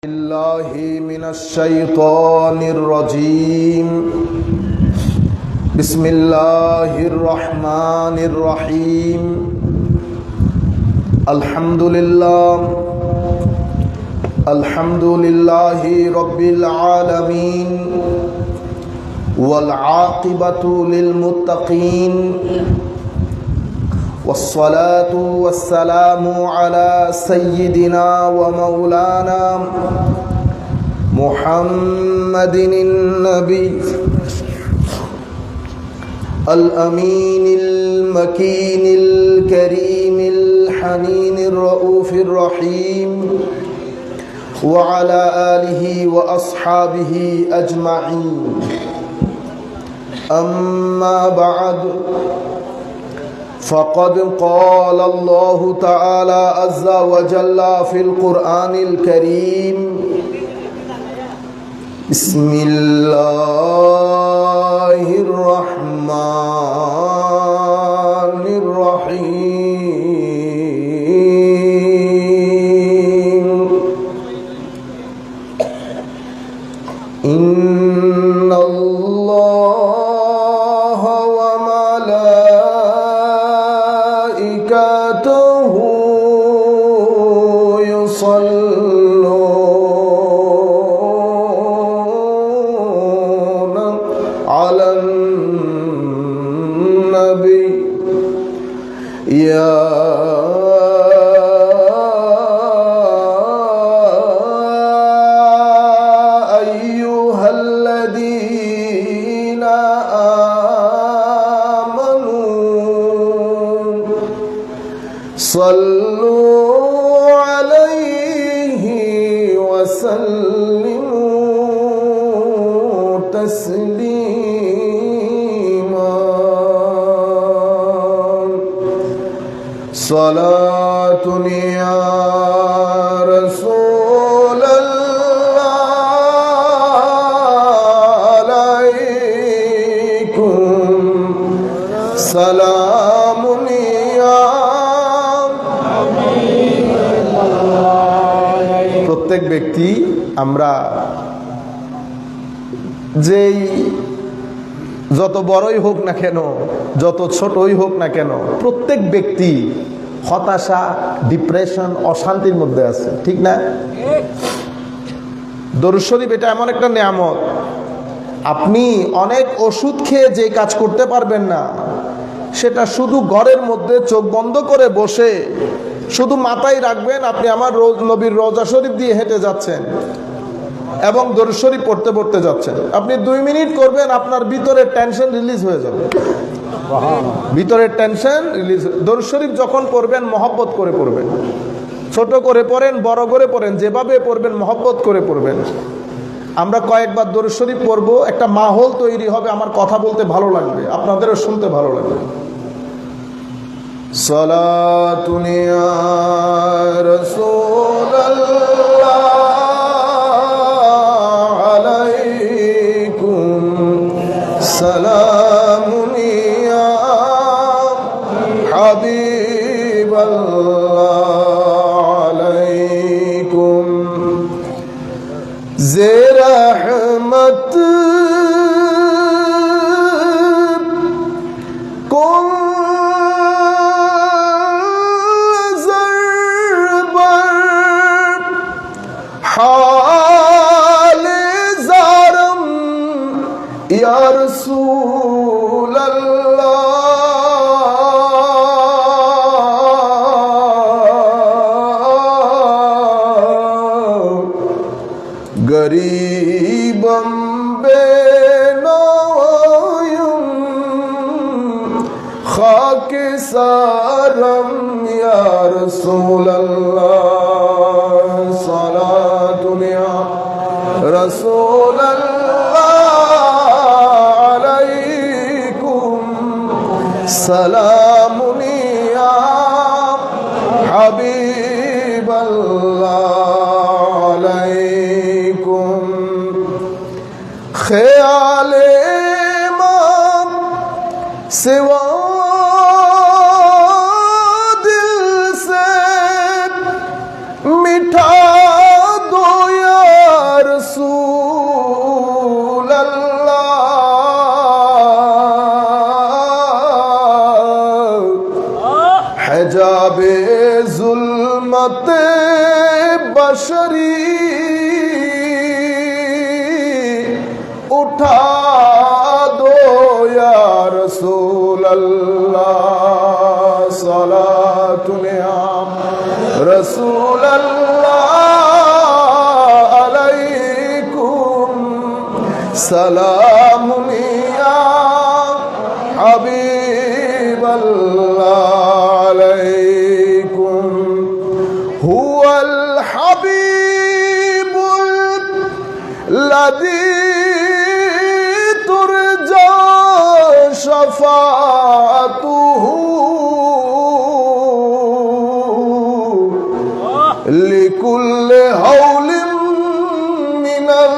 الله من الشيطان الرجيم بسم الله الرحمن الرحيم الحمد لله رب العالمين والعاقبة للمتقين والصلاة والسلام على سيدنا ومولانا محمد النبي الأمين المكين الكريم الحنين الرؤوف الرحيم وعلى آله وأصحابه أجمعين أما بعد فقد قال الله تعالى عز وجل في القرآن الكريم بسم الله الرحمن الرحيم إن الله وملائكته يصلون على النبي يا أيها الذين آمنوا صلوا عليه وسلموا تسليما صلاة يا رسول الله عليكم سلام يا প্রত্যেক ব্যক্তি আমরা যেই যত বড়ই হোক না কেন যত ছোটই হোক না কেন প্রত্যেক ব্যক্তি হতাশা ডিপ্রেশন অশান্তির মধ্যে আছে, ঠিক না? দরুদ শরীফ এটা এমন একটা নিয়ামত, আপনি অনেক ওষুধ খেয়ে যে কাজ করতে পারবেন না সেটা শুধু ঘরের মধ্যে চোখ বন্ধ করে বসে শুধু মাথায় রাখবেন আপনি আমার নবীর রওজা শরীফ দিয়ে হেঁটে যাচ্ছেন এবং দরুদ শরীফ পড়তে পড়তে যাচ্ছেন। আপনি 2 মিনিট করবেন, আপনার ভিতরের টেনশন রিলিজ হয়ে যাবে, ভিতরের টেনশন রিলিজ। দরুদ শরীফ যখন পড়বেন মহব্বত করে পড়বেন, ছোট করে পড়েন বড় করে পড়েন, যেভাবে পড়বেন মহব্বত করে পড়বেন। আমরা কয়েকবার দরুদ শরীফ পড়বো, একটা মাহৌল তৈরি হবে, আমার কথা বলতে ভালো লাগবে, আপনাদেরও শুনতে ভালো লাগবে। সালাতুন ইয়া রাসূলুল্লাহ আলাইকুম সালামুন ইয়া হাবিবাল্লাহ আলাইকুম যে রহমত কোন हाले ज़ारम या रसूल अल्लाह गरीबम बेनोयुम खाके सारम या रसूल अल्लाह رسول الله عليكم سلام يا حبيب الله عليكم خيال امام सिवा दिल से मिठा दो या हिम्मते बशरी उठा दो या रसूल अल्लाह सलातुन आम रसूल अल्लाह अलैकुम सलाम या हबीब अल्लाह अलैकुम हुवल हबीबुल लदी तुरजा शफाअतुहु लिकुल्लि हौलिन मिनल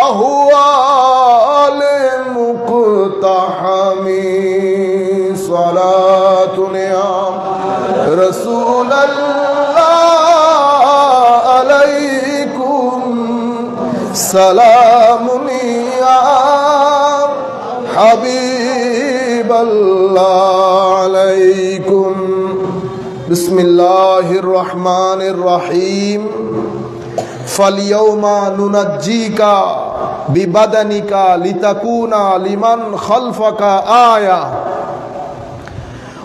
अहवाल मुक़तहमी सलातुन आम रसूल अल्लाह अलैकुम सलामुन या हबीब अल्लाह अलैकुम बिस्मिल्लाहिर रहमानिर रहीम फलयौमा नुनज्जीका बिबदनिका लितकूना लिमन खल्फका आया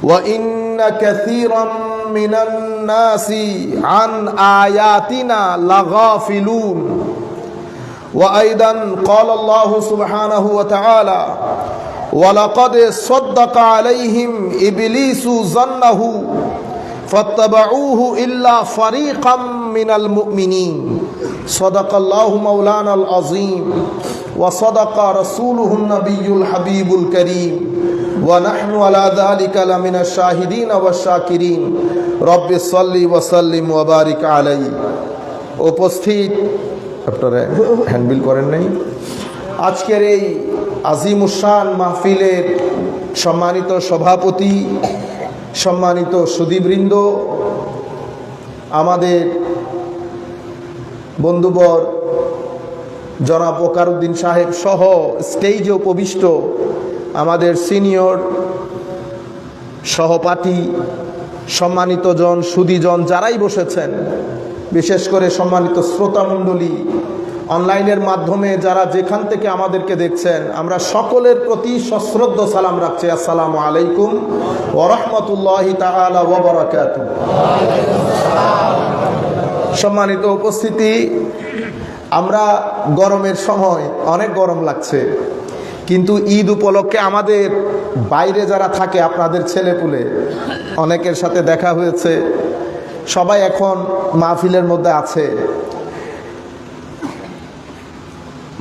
व इन्न कसीरम मिनन नासी अन आयातिना लगाफिलून व अयदन क़ाल अल्लाहु सुब्हानहु व तआला वलक़द सद्दक़ अलैहिम इब्लीसु ज़न्नहु फत्तबऊहु इल्ला फ़रीक़म मिनल मुअमिनीन सदक़ल्लाहु मौलानल अज़ीम व सदक़ रसूलुहुन नबियुल हबीबुल करीम व नहनु अला ज़ालिका लमिनश शाहिदीन वश-शाकिरीन रब्बि सल्लि व सल्लिम व बारिक अलैहि। उपस्थित আপনারা হ্যান্ডবিল করেন নাই আজকের এই আজিমুশান মাহফিলের সম্মানিত সভাপতি, সম্মানিত সুধীবৃন্দ, আমাদের বন্ধুবর জনাব ওকারউদ্দিন সাহেব সহ স্টেজে উপবিষ্ট আমাদের সিনিয়র সহপাঠী, সম্মানিত জন সুধীজন যারাই বসেছেন, বিশেষ করে সম্মানিত শ্রোতামণ্ডলী, অনলাইনের মাধ্যমে যারা যেখান থেকে আমাদেরকে দেখছেন, আমরা সকলের প্রতি সশ্রদ্ধ সালাম রাখছি। আসসালামু আলাইকুম ওয়া রাহমাতুল্লাহি তাআলা ওয়া বারাকাতুহু। সম্মানিত উপস্থিতি, আমরা গরমের সময় অনেক গরম লাগছে, কিন্তু ঈদ উপলক্ষে আমাদের বাইরে যারা থাকে, আপনাদের ছেলেপুলে অনেকের সাথে দেখা হয়েছে, সবাই এখন মাহফিলের মধ্যে আছে।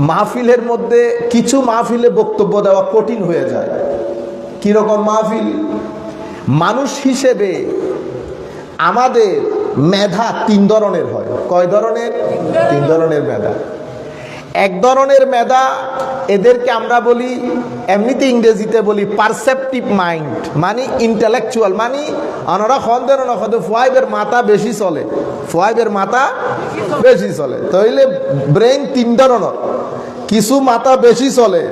মাহফিলের মধ্যে কিছু মাহফিলে বক্তব্য দেওয়া কঠিন হয়ে যায়। কিরকম মাহফিল? মানুষ হিসেবে আমাদের মেধা তিন ধরনের হয়। কয় ধরনের? তিন ধরনের মেধা। এক ধরনের মেধা, এদেরকে আমরা বলি, এমনিতে ইংরেজিতে বলি পারসেপটিভ মাইন্ড, মানে ইন্টেলেকচুয়াল, মানে অনরা খন্দের নখদে ফুয়াইবের মাথা বেশি চলে, ফুয়াইবের মাথা বেশি চলে। তাইলে ব্রেইন তিন ধরনের, কিছু মাথা বেশি চলে,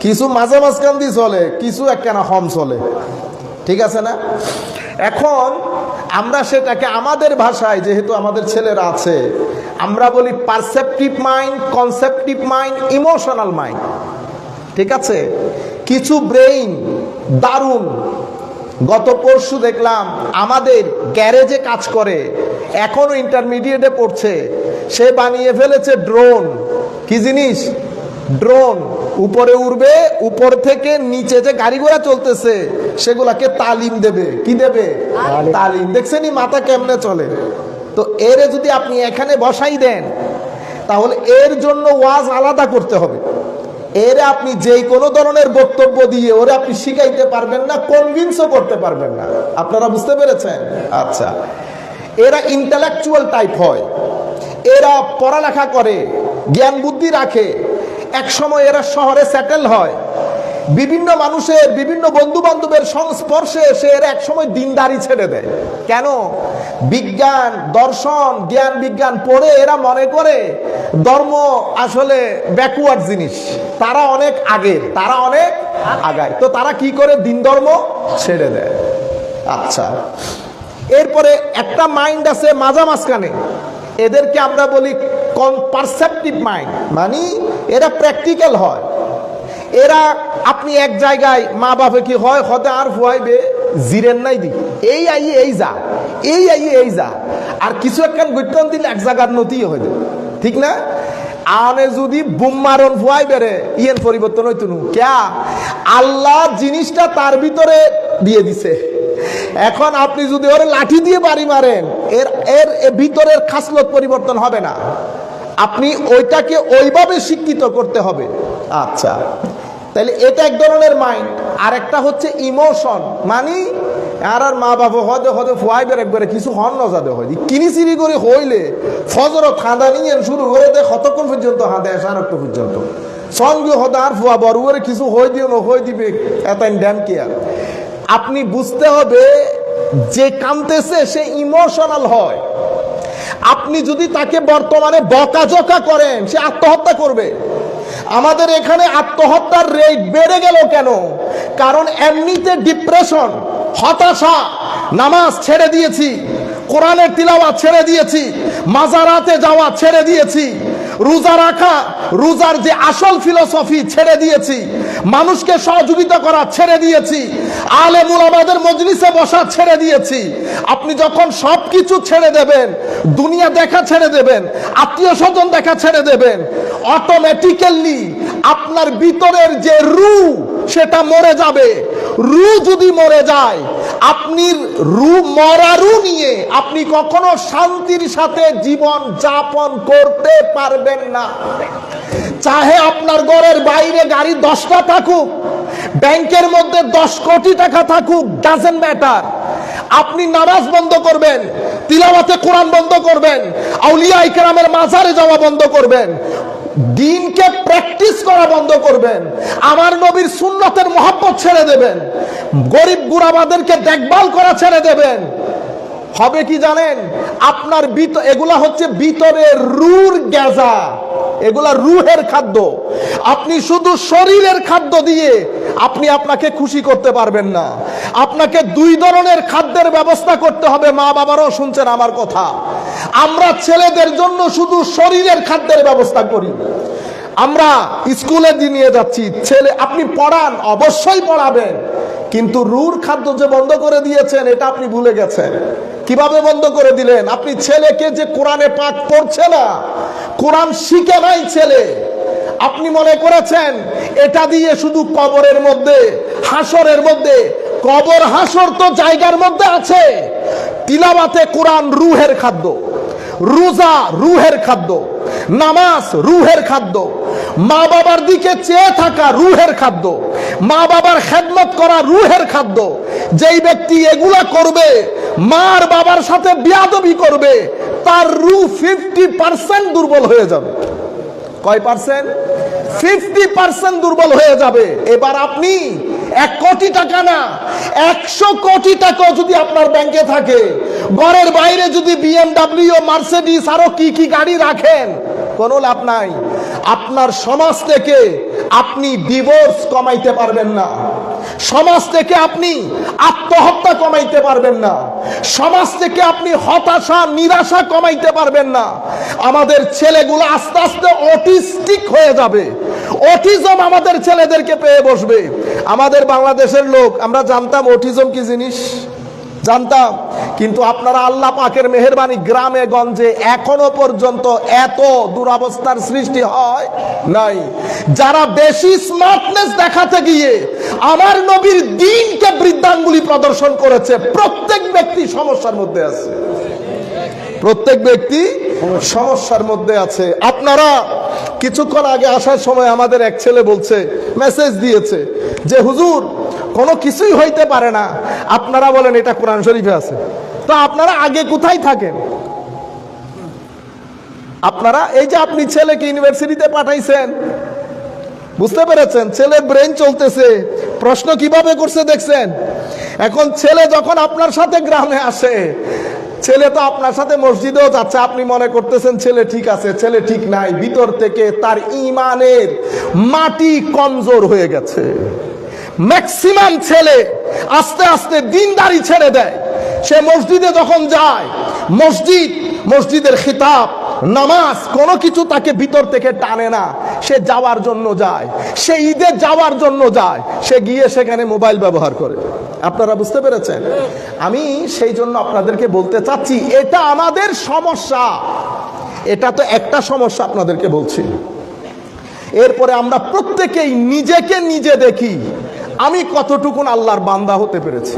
কিছু মাঝে মাঝখান দিয়ে চলে, কিছু একখানা কম চলে, ঠিক আছে না? এখন আমরা সেটাকে আমাদের ভাষায়, যেহেতু আমাদের ছেলেরা আছে, আমরা বলি perceptive mind, কনসেপটিভ mind, emotional mind, ঠিক আছে? কিছু ব্রেইন দারুণ। গত পরশু দেখলাম আমাদের গ্যারেজে কাজ করে, এখনো ইন্টারমিডিয়েটে পড়ছে, সে বানিয়ে ফেলেছে ড্রোন। কি জিনিস? ড্রোন। উপরে উড়বে, উপর থেকে নিচে যে গাড়ি ঘোড়া চলতেছে সেগুলাকে তালিম দেবে। কি দেবে? তালিম। দেখছেনি মাথা কেমনে চলে? তো এরে যদি আপনি এখানে বসাই দেন, তাহলে এর জন্য ওয়াজ আলাদা করতে হবে। এর আপনি যেই কোনো ধরনের বক্তব্য দিয়ে ওরে আপনি শিখাইতে পারবেন না, কনভিন্সও করতে পারবেন না। আপনারা বুঝতে পেরেছেন? আচ্ছা, এরা ইন্টেলেকচুয়াল টাইপ হয়, এরা পড়ালেখা করে, জ্ঞান বুদ্ধি রাখে, এক সময় এরা শহরে সেটেল হয়, বিভিন্ন মানুষের, বিভিন্ন বন্ধু বান্ধবের সংস্পর্শে এসে এরা এক সময় দিনদারি ছেড়ে দেয়। কেন? বিজ্ঞান, দর্শন, জ্ঞান বিজ্ঞান পড়ে এরা মনে করে ধর্ম আসলে ব্যাকওয়ার্ড জিনিস, তারা অনেক আগের, তারা অনেক আগায়। তো তারা কি করে? দিন ধর্ম ছেড়ে দেয়। আচ্ছা, এরপরে একটা মাইন্ড আছে মাঝামাঝখানে, এদেরকে আমরা বলি পারসেপটিভ মাইন্ড, মানে এরা প্র্যাকটিক্যাল হয়। এরা আপনি এক জায়গায় মা বাপে কি হয় হতে আর ফুয়াইবে জিরেন নাই দি এই আইয়ে এই যা, এই আইয়ে এই যা, আর কিছু একখান গৈটন দিলে এক জায়গার নতি হয়ে যাবে, ঠিক না? আনে যদি বুম মারন ফুয়াই বেড়ে ইয়েন পরিবর্তন হইতো নু ক্যা, আল্লাহ জিনিসটা তার ভিতরে দিয়ে দিছে। এখন আপনি যদি ওরে লাঠি দিয়ে বাড়ি মারেন, এর এর ভিতরের খাসলত পরিবর্তন হবে না, আপনি ওইটাকে ওইভাবে শিক্ষিত করতে হবে। আচ্ছা, তাহলে এটা এক ধরনের মাইন্ড। আর একটা হচ্ছে ইমোশন, মানে আর মা বাবা হদে হদে ফুয়াইবের একবারে কিছু হন নজাদে হয় কিনি চিরি করে হইলে ফজর খাঁদা নিয়ে শুরু করে দেয় কতক্ষণ পর্যন্ত হাঁদে সারক্ত পর্যন্ত সঙ্গে হদে আর ফুয়া বড় কিছু হয়ে দিও না হয়ে দিবে এত ড্যাম কেয়ার। আপনি বুঝতে হবে যে কামতেছে সে ইমোশনাল হয়। আপনি যদি তাকে বর্তমানে বকাঝকা করেন, সে আত্মহত্যা করবে। আমাদের এখানে আত্মহত্যার রেট বেড়ে গেল কেন? কারণ এমনিতে ডিপ্রেশন, হতাশা, নামাজ ছেড়ে দিয়েছি, কোরআনের তিলাওয়াত ছেড়ে দিয়েছি, মাজারাতে যাওয়া ছেড়ে দিয়েছি, রোজা রাখা, রোজার যে আসল ফিলোসফি ছেড়ে দিয়েছি, মানুষকে সহযোগিতা করা ছেড়ে দিয়েছি, আলেম উলামাদের মজলিসে বসা ছেড়ে দিয়েছি। আপনি যখন সবকিছু ছেড়ে দেবেন, দুনিয়া দেখা ছেড়ে দেবেন, আত্মীয় স্বজন দেখা ছেড়ে দেবেন, অটোমেটিক্যালি আপনার ভিতরের যে রূহ সেটা মরে যাবে। রূহ যদি মরে যায়, আপনি মরা রূহ নিয়ে আপনি কখনো শান্তির সাথে জীবন যাপন করতে পারবেন না। চাহে আপনার ঘরের বাইরে গাড়ি 10টা থাকুক, ব্যাংকের মধ্যে 10 কোটি টাকা থাকুক, ডাজন্ট ম্যাটার। আপনি নামাজ বন্ধ করবেন, তিলাওয়াতে কোরআন বন্ধ করবেন, আউলিয়া ইকরামের মাজারে যাওয়া বন্ধ করবেন, দিনকে প্র্যাকটিস করা বন্ধ করবেন, আমার নবীর সুন্নতের মহব্বত ছেড়ে দেবেন, গরিব গুরাবাদেরকে দেখভাল করা ছেড়ে দেবেন। হবে কি জানেন? আপনার এগুলা হচ্ছে ভিতরের রুর গেজা, এগুলা রুহের খাদ্য। আপনি শুধু শরীরের খাদ্য দিয়ে আপনি আপনাকে খুশি করতে পারবেন না। আপনাকে 2 ধরনের খাদ্যের ব্যবস্থা করতে হবে। মা বাবারও শুনছেন আমার কথা। আমরা ছেলেদের জন্য শুধু শরীরের খাদ্যের ব্যবস্থা করি। আমরা স্কুলে নিয়ে যাচ্ছি, ছেলে আপনি পড়ান, অবশ্যই পড়াবেন, কিন্তু রুর খাদ্য যে বন্ধ করে দিয়েছেন এটা আপনি ভুলে গেছেন। কিভাবে বন্ধ করে দিলেন? আপনি ছেলেকে যে কোরআনে পাক পড়ছে না, কোরআন শিখে নাই ছেলে, আপনি মনে করেছেন এটা দিয়ে শুধু কবরের মধ্যে, হাসরের মধ্যে, কবর হাসর তো জায়গার মধ্যে আছে। তিলাওয়াতে কোরআন রুহের খাদ্য, রোজা রুহের খাদ্য, নামাজ রুহের খাদ্য, মা বাবার দিকে চেয়ে থাকা রুহের খাদ্য, মা বাবার খেদমত করা রুহের খাদ্য। যেই ব্যক্তি এগুলা করবে, মার বাবার সাথে বিয়াদবি করবে, তার রুহ 50% দুর্বল হয়ে যাবে। কয় পার্সেন্ট? 50% দুর্বল হয়ে যাবে। এবার আপনি 1 কোটি টাকা না, 100 কোটি টাকা যদি আপনার ব্যাংকে থাকে, ঘরের বাইরে যদি BMW, মার্সিডিজ আরো কি কি গাড়ি রাখেন, কোনো লাভ নাই। আপনার সমাজ থেকে আপনি ডিভোর্স কমাইতে পারবেন না, সমাজ থেকে আপনি আত্মহত্যা কমাইতে পারবেন না, সমাজ থেকে আপনি হতাশা নিরাশা কমাইতে পারবেন না। আমাদের ছেলেগুলো আস্তে আস্তে অটিস্টিক হয়ে যাবে, অটিজম আমাদের ছেলেদেরকে পেয়ে বসবে। আমাদের বাংলাদেশের লোক, আমরা জানতাম অটিজম কি জিনিস, জানতাম, কিন্তু আপনারা আল্লাহ পাকের মেহেরবানি গ্রামে গঞ্জে এখনো পর্যন্ত এত দুরবস্থার সৃষ্টি হয় নাই। যারা বেশি স্মার্টনেস দেখাতে গিয়ে আমার নবীর দ্বীনকে বৃদ্ধাঙ্গুলি প্রদর্শন করেছে, প্রত্যেক ব্যক্তি সমস্যার মধ্যে আছে, প্রত্যেক ব্যক্তি সমস্যার মধ্যে আছে। আপনারা কিছুক্ষণ আগে আসার সময় আমাদের এক ছেলে বলছে, মেসেজ দিয়েছে যে হুজুর কোনো কিছুই হইতে পারে না, আপনারা বলেন এটা কোরআন শরীফে আছে। তো আপনারা আগে কোথায় থাকেন? আপনারা এই যে আপনি ছেলেকে ইউনিভার্সিটিতে পাঠাইছেন, বুঝতে পেরেছেন, ছেলে ব্রেন চলতেছে, প্রশ্ন কিভাবে করছে দেখছেন। এখন ছেলে যখন আপনার সাথে গ্রামে আসে, ছেলে তো আপনার সাথে মসজিদেও যাচ্ছে, আপনি মনে করতেছেন ছেলে ঠিক আছে, ছেলে ঠিক নাই, ভিতর থেকে তার ঈমানের মাটি কমজোর হয়ে গেছে। ম্যাক্সিমাম ছেলে আস্তে আস্তে দিনদারি ছেড়ে দেয়, সে মসজিদে যখন যায়, মসজিদের খিতাব, নামাজ, কোনো কিছু তাকে ভিতর থেকে টানে না। সে যাওয়ার জন্য যায়, সে ঈদে যাওয়ার জন্য যায়, সে গিয়ে সেখানে মোবাইল ব্যবহার করে। আপনারা বুঝতে পেরেছেন? আমি সেই জন্য আপনাদেরকে বলতে চাচ্ছি, এটা আমাদের সমস্যা। এটা তো একটা সমস্যা আপনাদেরকে বলছি। এরপরে আমরা প্রত্যেকেই নিজেকে নিজে দেখি, আমি কতটুকুন আল্লাহর বান্দা হতে পেরেছি।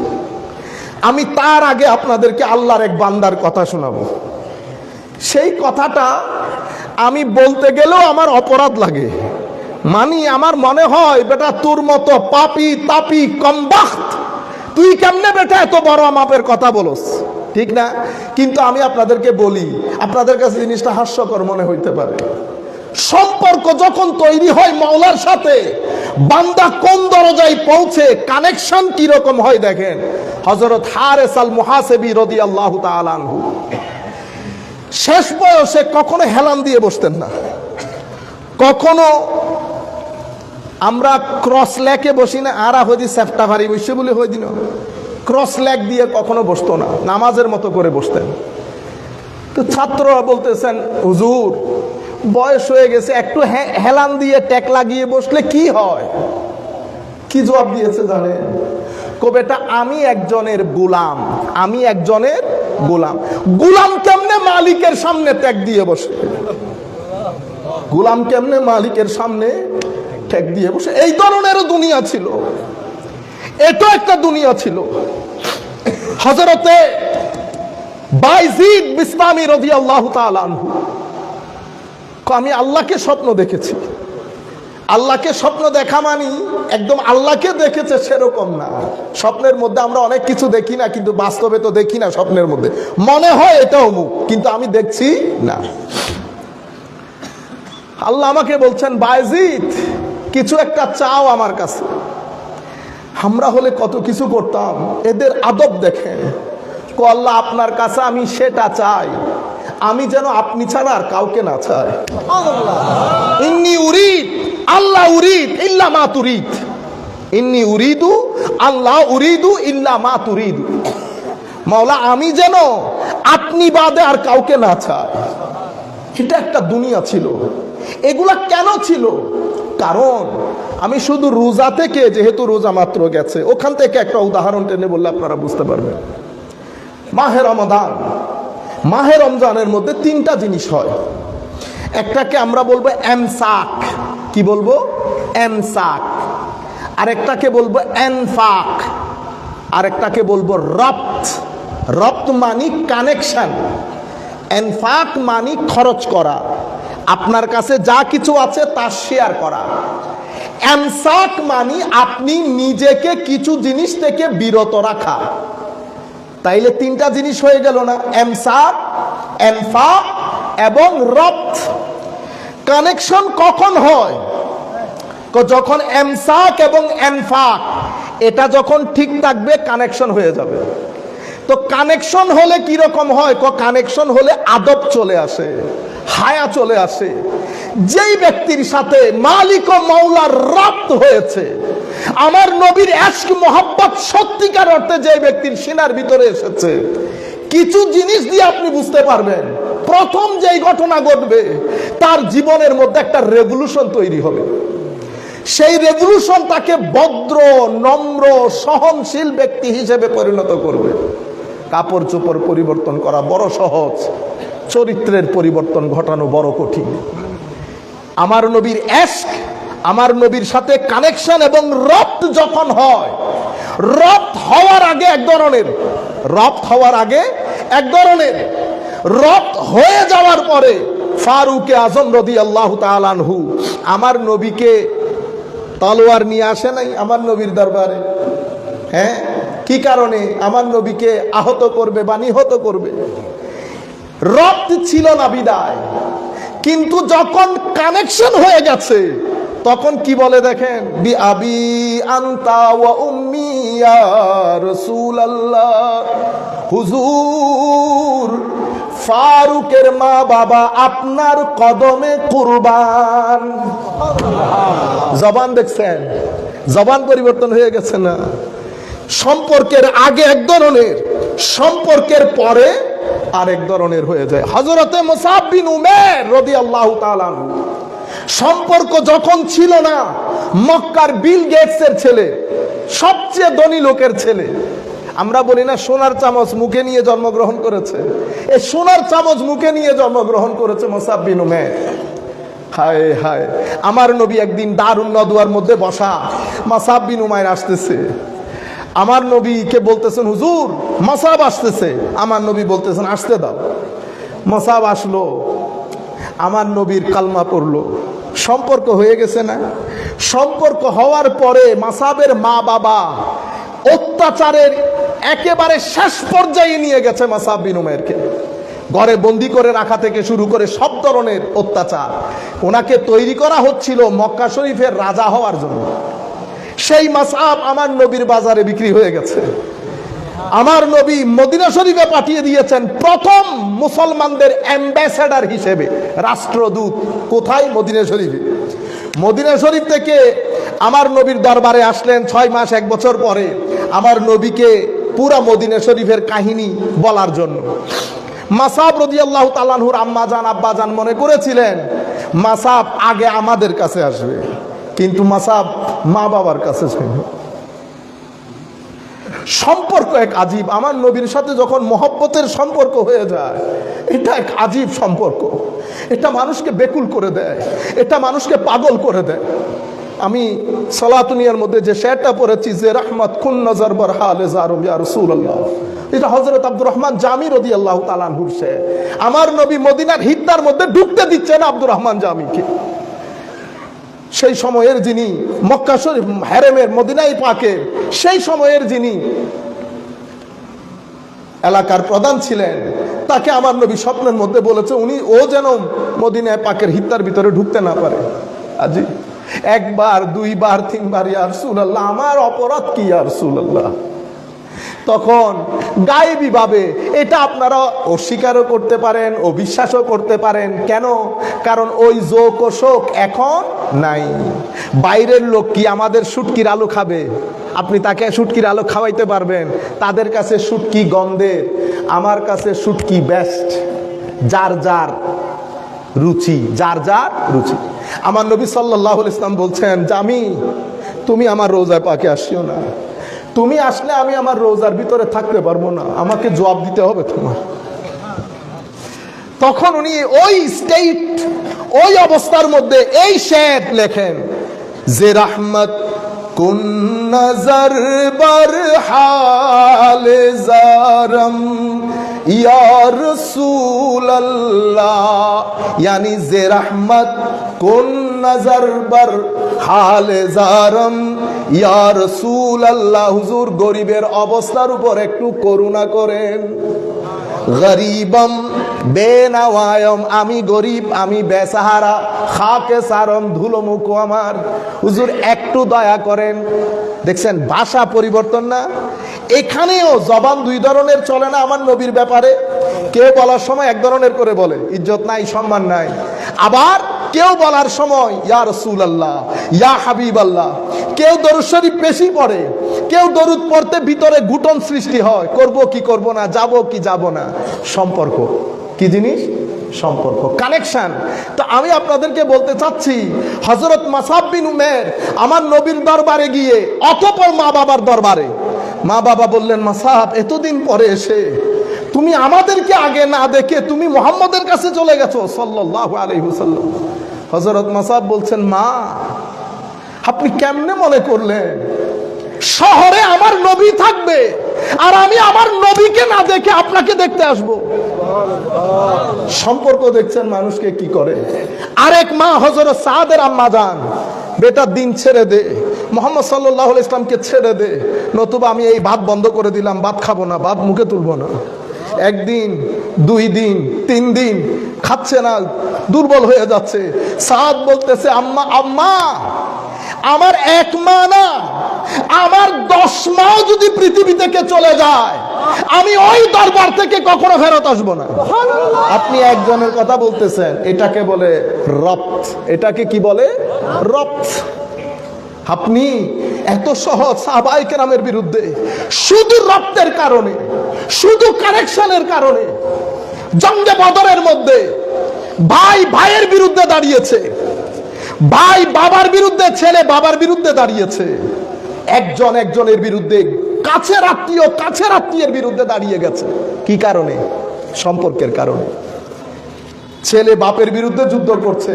আমি তার আগে আপনাদেরকে আল্লাহর এক বান্দার কথা শোনাবো। সেই কথাটা আমি বলতে গেলেও আমার অপরাধ লাগে, আমার মনে হয় বেটা তোর মতো পাপি তাপি কমবাখত তুই কেমনে বেটা এত বড় মাপের কথা বলস, ঠিক না? কিন্তু আমি আপনাদেরকে বলি, আপনাদের কাছে জিনিসটা হাস্যকর মনে হইতে পারে। সম্পর্ক যখন তৈরি হয় মাওলার সাথে, বান্দা কোন দরজায় পৌঁছে, কানেকশন কি রকম হয় দেখেন। হযরত হারেস আল মুহাসিবি রাদিয়াল্লাহু তাআলা আনহু শেষ বয়সে কখনো হেলান দিয়ে বসতেন না। কখনো আমরা ক্রস লেকে বসি না, আরা হইদি সেফটা ভারী বসে বলে হই দিন, ক্রস লেগ দিয়ে কখনো বসতো না, নামাজের মতো করে বসতেন। তো ছাত্ররা বলতেছেন, হুজুর বয়স হয়ে গেছে, একটু হেলান দিয়ে টেক লাগিয়ে বসলে কি হয়? কি জবাব দিয়েছে জানেন? বেটা আমি একজনের গোলাম, আমি একজনের গোলাম। গোলাম কেমনে মালিকের সামনে ত্যাগ দিয়ে বসে? গোলাম কেমনে মালিকের সামনে ত্যাগ দিয়ে বসে? এই ধরনের দুনিয়া ছিল, এটা একটা দুনিয়া ছিল। হযরতে বাইজিদ বিস্তামি রাদিয়াল্লাহু তাআলা আনহু, আমি আল্লাহকে স্বপ্ন দেখেছি। আল্লাহকে স্বপ্ন দেখা মানি একদম আল্লাহকে দেখেছে সেরকম না। স্বপ্নের মধ্যে আমরা অনেক কিছু দেখি না, কিন্তু বাস্তবে তো দেখি না। স্বপ্নের মধ্যে মনে হয় এটা অমুক, কিন্তু আমি দেখছি না। আল্লাহ আমাকে বলছেন, বাইজিদ কিছু একটা চাও আমার কাছে। আমরা হলে কত কিছু করতাম, এদের আদব দেখেন। আল্লাহ আপনার কাছে আমি সেটা চাই, আমি যেন আপনি ছাড়া আর কাউকে না চাই। ইন্নী উরিদ আল্লাহ উরিদ ইল্লা মা তুরিদ, ইন্নী উরিদু আল্লাহ উরিদু ইল্লা মা তুরিদু। মাওলা আমি যেন আপনি বাদে আর কাউকে না চাই। এটা একটা দুনিয়া ছিল। এগুলা কেন ছিল? কারণ আমি শুধু রোজা থেকে, যেহেতু রোজা মাত্র গেছে, ওখান থেকে একটা উদাহরণ টেনে বললে আপনারা বুঝতে পারবেন। মাহে রমাদান, মাহে রমজানের মধ্যে তিনটা জিনিস হয়। একটাকে আমরা বলবো এমসাক, কি বলবো? এমসাক। আরেকটাকে বলবো এনফাক, আরেকটাকে বলবো রপ্ত। রপ্ত মানি কানেকশন, এনফাক মানি খরচ করা, আপনার কাছে যা কিছু আছে তা শেয়ার করা। এমসাক মানি আপনি নিজেকে কিছু জিনিস থেকে বিরত রাখা। তাইলে তিনটা জিনিস হয়ে গেল না? এমসাক, এনফাক এবং রপ্ত। কানেকশন কখন হয়? যখন এমসাক এবং এনফাক এটা যখন ঠিক থাকবে, কানেকশন হয়ে যাবে। তো কানেকশন হলে কি রকম হয়? কানেকশন হলে আদব চলে আসে, হায়া চলে আসে। যেই ব্যক্তির সাথে মালিক ও মাওলার রপ্ত হয়েছে, আমার নবীর ইশক মোহাব্বত সত্যিকার অর্থে যে ব্যক্তির সিনার ভিতরে এসেছে, কিছু জিনিস দিয়ে আপনি বুঝতে পারবেন। প্রথম যেই ঘটনা ঘটবে, তার জীবনের মধ্যে একটা রেভলিউশন তৈরি হবে। সেই রেভলিউশন তাকে ভদ্র, নম্র, সহনশীল ব্যক্তি হিসেবে পরিণত করবে। কাপড় চোপড় পরিবর্তন করা বড় সহজ, চরিত্রের পরিবর্তন ঘটানো বড় কঠিন। আমার নবীর ইশক, আমার নবীর সাথে কানেকশন এবং রপ্ত যখন হয়, রপ্ত হওয়ার আগে এক ধরনের, রপ্ত হওয়ার আগে এক ধরনের, রপ্ত হয়ে যাওয়ার পরে ফারুক আজম রাদিয়াল্লাহু তাআলা আনহু আমার নবীকে তলোয়ার নিয়ে আসে নাই আমার নবীর দরবারে। হ্যাঁ, কি কারণে? আমার নবীকে আহত করবে বা নিহত করবে। রপ্ত ছিল না বিদায়। কিন্তু যখন কানেকশন হয়ে গেছে, তখন কি বলে দেখেন, বি আবি আনতা ওয়া উম্মি ইয়া রাসূলুল্লাহ, হুজুর ফারুকের মা বাবা আপনার কদমে কুরবান। জবান দেখছেন? জবান পরিবর্তন হয়ে গেছে না? সম্পর্কের আগে এক ধরনের, সম্পর্কের পরে আরেক ধরনের হয়ে যায়। হযরতে মুসআব বিন উমাইর রাদিয়াল্লাহু তাআলা সম্পর্ক যখন ছিল না, মক্কার বিল গেটসের ছেলে, সবচেয়ে ধনী লোকের ছেলে, আমরা বলি না সোনার চামচ মুখে নিয়ে জন্মগ্রহণ করেছে, এই সোনার চামচ মুখে নিয়ে জন্মগ্রহণ করেছে মুসআব বিন উমাইর। হায় হায়, আমার নবী একদিন দারুন নদওয়ার মধ্যে বসা, মুসআব বিন উমাইর আসতেছে, আমার নবীকে বলতেছেন হুজুর মুসআব আসতেছে, আমার নবী বলতেছেন আসতে দাও। মুসআব আসলো, আমার নবীর কালমা পড়লো, সম্পর্ক হয়ে গেছে না? সম্পর্ক হওয়ার পরে মুসআবের মা বাবা অত্যাচারের একেবারে শেষ পর্যায়ে নিয়ে গেছে মুসআব বিন উমাইরকে, ঘরে বন্দি করে রাখা থেকে শুরু করে সব ধরনের অত্যাচার। ওনাকে তৈরি করা হচ্ছিল মক্কা শরীফের রাজা হওয়ার জন্য। সেই মুসআব আমার নবীর বাজারে বিক্রি হয়ে গেছে। আমার নবী মদিনা শরীফে পাঠিয়ে দিয়েছেন প্রথম মুসলমানদের অ্যাম্বাসেডর হিসেবে, রাষ্ট্রদূত। কোথায়? মদিনা শরীফে। মদিনা শরীফ থেকে আমার নবীর দরবারে আসলেন 6 মাস 1 বছর পরে আমার নবীকে পুরা মদিনা শরীফের কাহিনী বলার জন্য। মুসআব রাদিয়াল্লাহু তাআলা আনহুর আম্মা জান আব্বা জান মনে করেছিলেন মুসআব আগে আমাদের কাছে আসবে, কিন্তু মুসআব মা বাবার কাছে ছিল। সম্পর্ক এক আজীব। আমার নবীর সাথে যখন মহব্বতের সম্পর্ক হয়ে যায়, এটা এক আজীব সম্পর্ক। এটা মানুষকে বেকুল করে দেয়, এটা মানুষকে পাগল করে দেয়। আমি সালাতুনিয়ার মধ্যে যে শেরটা পড়েছি, যে রহমত কুন নজর বর হালে জারুম ইয়া রাসূলুল্লাহ, এটা হযরত আব্দুর রহমান জামি রাদিয়াল্লাহু তাআলা আনহুর শের। আমার নবী মদিনার হিদ্দার মধ্যে ঢুকতে দিচ্ছেন আব্দুর রহমান জামিকে। সেই সময়ের যিনি মক্কা শরীফ হেরেমের মদিনায় পাকের সেই সময়ের যিনি এলাকার প্রধান ছিলেন, তাকে আমার নবী স্বপ্নের মধ্যে বলেছে ও যেন মদিনায় পাকের হিত্তার ভিতরে ঢুকতে না পারে। আজি 1 বার 2 বার 3 বার ইয়া রাসূলুল্লাহ, আমার অপরাধ কি ইয়া রাসূলুল্লাহ? তখন গায়েবী ভাবে এটা আপনারা অস্বীকারও করতে পারেন, অবিশ্বাসও করতে পারেন। কেন? কারণ ওই যোগ ও শোক এখন নাই। বাইরের লোক কি আমাদের শুটকির আলু খাবে? আপনি তাকে শুটকির আলু খাওয়াইতে পারবেন? তাদের কাছে শুটকি গন্ধের, আমার কাছে শুটকি বেস্ট। যার যার রুচি, যার যার রুচি। আমার নবী সাল্লাল্লাহু আলাইহি ওয়াসাল্লাম বলছেন, জামি তুমি আমার রোজায় পাকে আসিও না, তুমি আসলে আমি আমার রোজার ভিতরে থাকতে পারবো না, আমাকে জবাব দিতে হবে তোমার। তখন উনি ওই স্টেট, ওই অবস্থার মধ্যে এই শের লেখেন যে রহমত কুন নজর বর হালে জারম ইয়া রাসূলুল্লাহ, यानी যে রহমত কুন নজর বর হালে জারম ইয়া রাসূলুল্লাহ, হুজুর গরিবের অবস্থার উপর একটু করুণা করেন। গরিবম বেনাওয়ায়ম, আমি গরিব, আমি বেসাহারা, খাকে সারম, ধুলো মুখো আমার, হুজুর একটু দয়া করেন। দেখছেন ভাষা পরিবর্তন না? এখানেও জবান 2 ধরনের চলে না আমার নবীর ব্যাপারে। কেউ বলার সময় এক ধরনের করে বলে, ইজ্জত নাই, সম্মান নাই। আবার কেউ বলার সময় ইয়া রাসূলুল্লাহ, ইয়া হাবিবাল্লাহ। কেউ দরুদ শরীফ বেশি পড়ে, কেউ দরুদ পড়তে ভিতরে ঘুটন সৃষ্টি হয়, করব কি করব না, যাব কি যাব না। সম্পর্ক কি জিনিস? সম্পর্ক, কানেকশন। তো আমি আপনাদেরকে বলতে চাচ্ছি, হযরত মুসআব বিন উমাইর আমার নবীর দরবারে গিয়ে, অতঃপর মা বাবার দরবারে, মা বাবা বললেন, মুসআব এতদিন পরে এসে তুমি আমাদেরকে আগে না দেখে তুমি মুহাম্মদের কাছে চলে গেছো সাল্লাল্লাহু আলাইহি ওয়াসাল্লাম। হযরত মুসআব বলছেন, মা আপনি কেমনে মনে করলেন শহরে আমার নবী থাকবে আর আমি আমার নবীকে না দেখে আপনাকে দেখতে আসব? সম্পর্ক দেখছেন মানুষকে কি করে। আরেক মা হযরত সাদের আম্মা জান, বেটা দিন ছেড়ে দে, মুহাম্মদ সাল্লাল্লাহু আলাইহি ওয়াসাল্লামকে ছেড়ে দে, নতুবা আমি এই ভাত বন্ধ করে দিলাম, ভাত খাবো না, ভাত মুখে তুলবো না। 1 দিন 2 দিন 3 দিন খাচ্ছে না, দুর্বল হয়ে যাচ্ছে। সাদ বলতেছে, আম্মা আম্মা আমার 1 মা না, আমার 10 মাও যদি পৃথিবী থেকে চলে যায়, আমি ওই দরবার থেকে কখনো ফেরত আসবো না। আপনি একজনের কথা বলতেছেন, এটাকে বলে রপ্ত। এটাকে কি বলে? রপ্ত। আপনি এত সহজ সাহাবায়ে কেরামের বিরুদ্ধে শুধু রক্তের কারণে, শুধু কানেকশনের কারণে জঙ্গে বদরের মধ্যে ভাই ভাইয়ের বিরুদ্ধে দাঁড়িয়েছে, ভাই বাবার বিরুদ্ধে, ছেলে বাবার বিরুদ্ধে দাঁড়িয়েছে, একজন একজনের বিরুদ্ধে, কাছের আত্মীয়ের বিরুদ্ধে দাঁড়িয়ে গেছে। কি কারণে? সম্পর্কের কারণে। ছেলে বাপের বিরুদ্ধে যুদ্ধ করছে,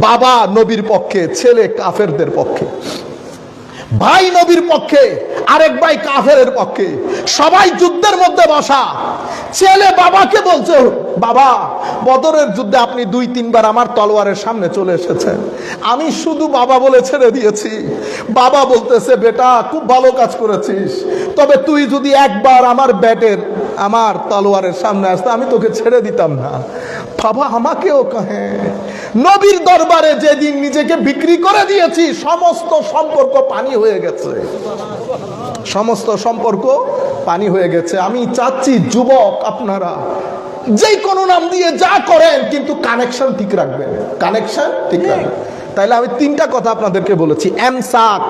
বাবা নবীর পক্ষে, ছেলে কাফেরদের পক্ষে, ভাই নবীর পক্ষে, আরেক ভাই কাফেরের পক্ষে, সবাই যুদ্ধের মধ্যে বসা। ছেলে বাবাকে বলছে, বাবা বদরের যুদ্ধে আপনি 2-3 বার আমার তলোয়ারের সামনে চলে এসেছেন, আমি শুধু বাবা বলে ছেড়ে দিয়েছি। বাবা বলতেছে, বেটা খুব ভালো কাজ করেছিস, তবে তুই যদি একবার আমার তলোয়ারের সামনে আসতো আমি তোকে ছেড়ে দিতাম না। বাবা আমাকেও কহে, নবীর দরবারে যেদিন নিজেকে বিক্রি করে দিয়েছি সমস্ত সম্পর্ক পানি হয়ে গেছে, সমস্ত সম্পর্ক পানি হয়ে গেছে। আমি চাচ্ছি যুবক আপনারা যে কোনো নাম দিয়ে যা করেন কিন্তু কানেকশন ঠিক রাখবেন, কানেকশন ঠিক রাখবেন। তাইলে আমি 3টা কথা আপনাদেরকে বলেছি। এমসাক,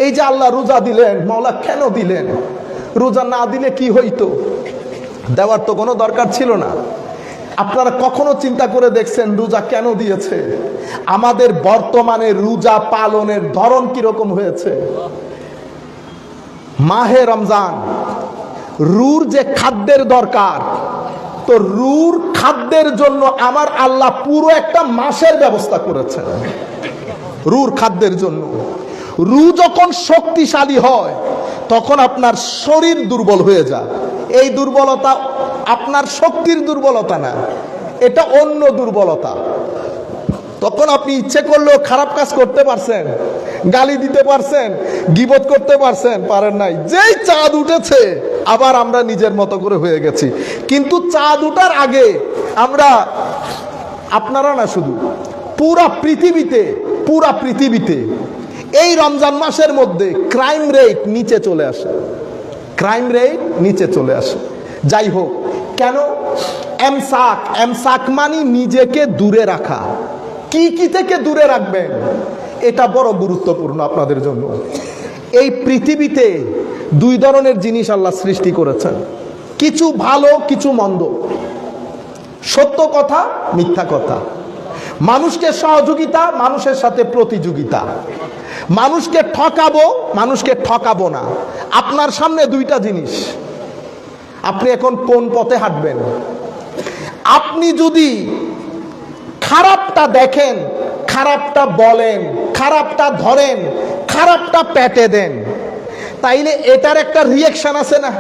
এই যে আল্লাহ রোজা দিলেন, মাওলা কেন দিলেন? রোজা না দিলে কি হইতো? দেওয়ার তো কোনো দরকার ছিল না। আপনারা কখনো চিন্তা করে দেখছেন রোজা কেন দিয়েছে? আমাদের বর্তমানে রোজা পালনের ধরন কিরকম হয়েছে? মাহে রমজান, রুর যে খাদ্যের দরকার, তো রুর খাদ্যের জন্য আমার আল্লাহ পুরো একটা মাসের ব্যবস্থা করেছেন রুর খাদ্যের জন্য। রু যখন শক্তিশালী হয় তখন আপনার শরীর দুর্বল হয়ে যায়। এই দুর্বলতা আপনার শক্তির দুর্বলতা না, এটা অন্য দুর্বলতা। তখন আপনি ইচ্ছে করলেও খারাপ কাজ করতে পারছেন, গালি দিতে পারছেন, গীবত করতে পারছেন, পারেন নাই। যেই চাঁদ উঠেছে আবার আমরা নিজের মতো করে হয়ে গেছি। কিন্তু চাঁদ উঠার আগে আমরা, আপনারা না শুধু, পুরা পৃথিবীতে এই রমজান মাসের মধ্যে ক্রাইম রেট নিচে চলে আসে, ক্রাইম রেট নিচে চলে আসে। যাই হোক, কেন? এমসাক মানে নিজেকে দূরে রাখা। কি থেকে দূরে রাখবেন এটা বড় গুরুত্বপূর্ণ আপনাদের জন্য। এই পৃথিবীতে 2 ধরনের জিনিস আল্লাহ সৃষ্টি করেছেন, কিছু ভালো কিছু মন্দ, সত্য কথা মিথ্যা কথা, মানুষকে সহযোগিতা, মানুষের সাথে প্রতিযোগিতা, মানুষকে ঠকাবো, মানুষকে ঠকাবো না। আপনার সামনে 2টা জিনিস, আপনি এখন কোন পথে হাঁটবেন? আপনি যদি খারাপটা দেখেন, খারাপটা বলেন, খারাপটা ধরেন, খারাপটা পেটে দেন, তাইলে এটার একটা রিঅ্যাকশন আছে না?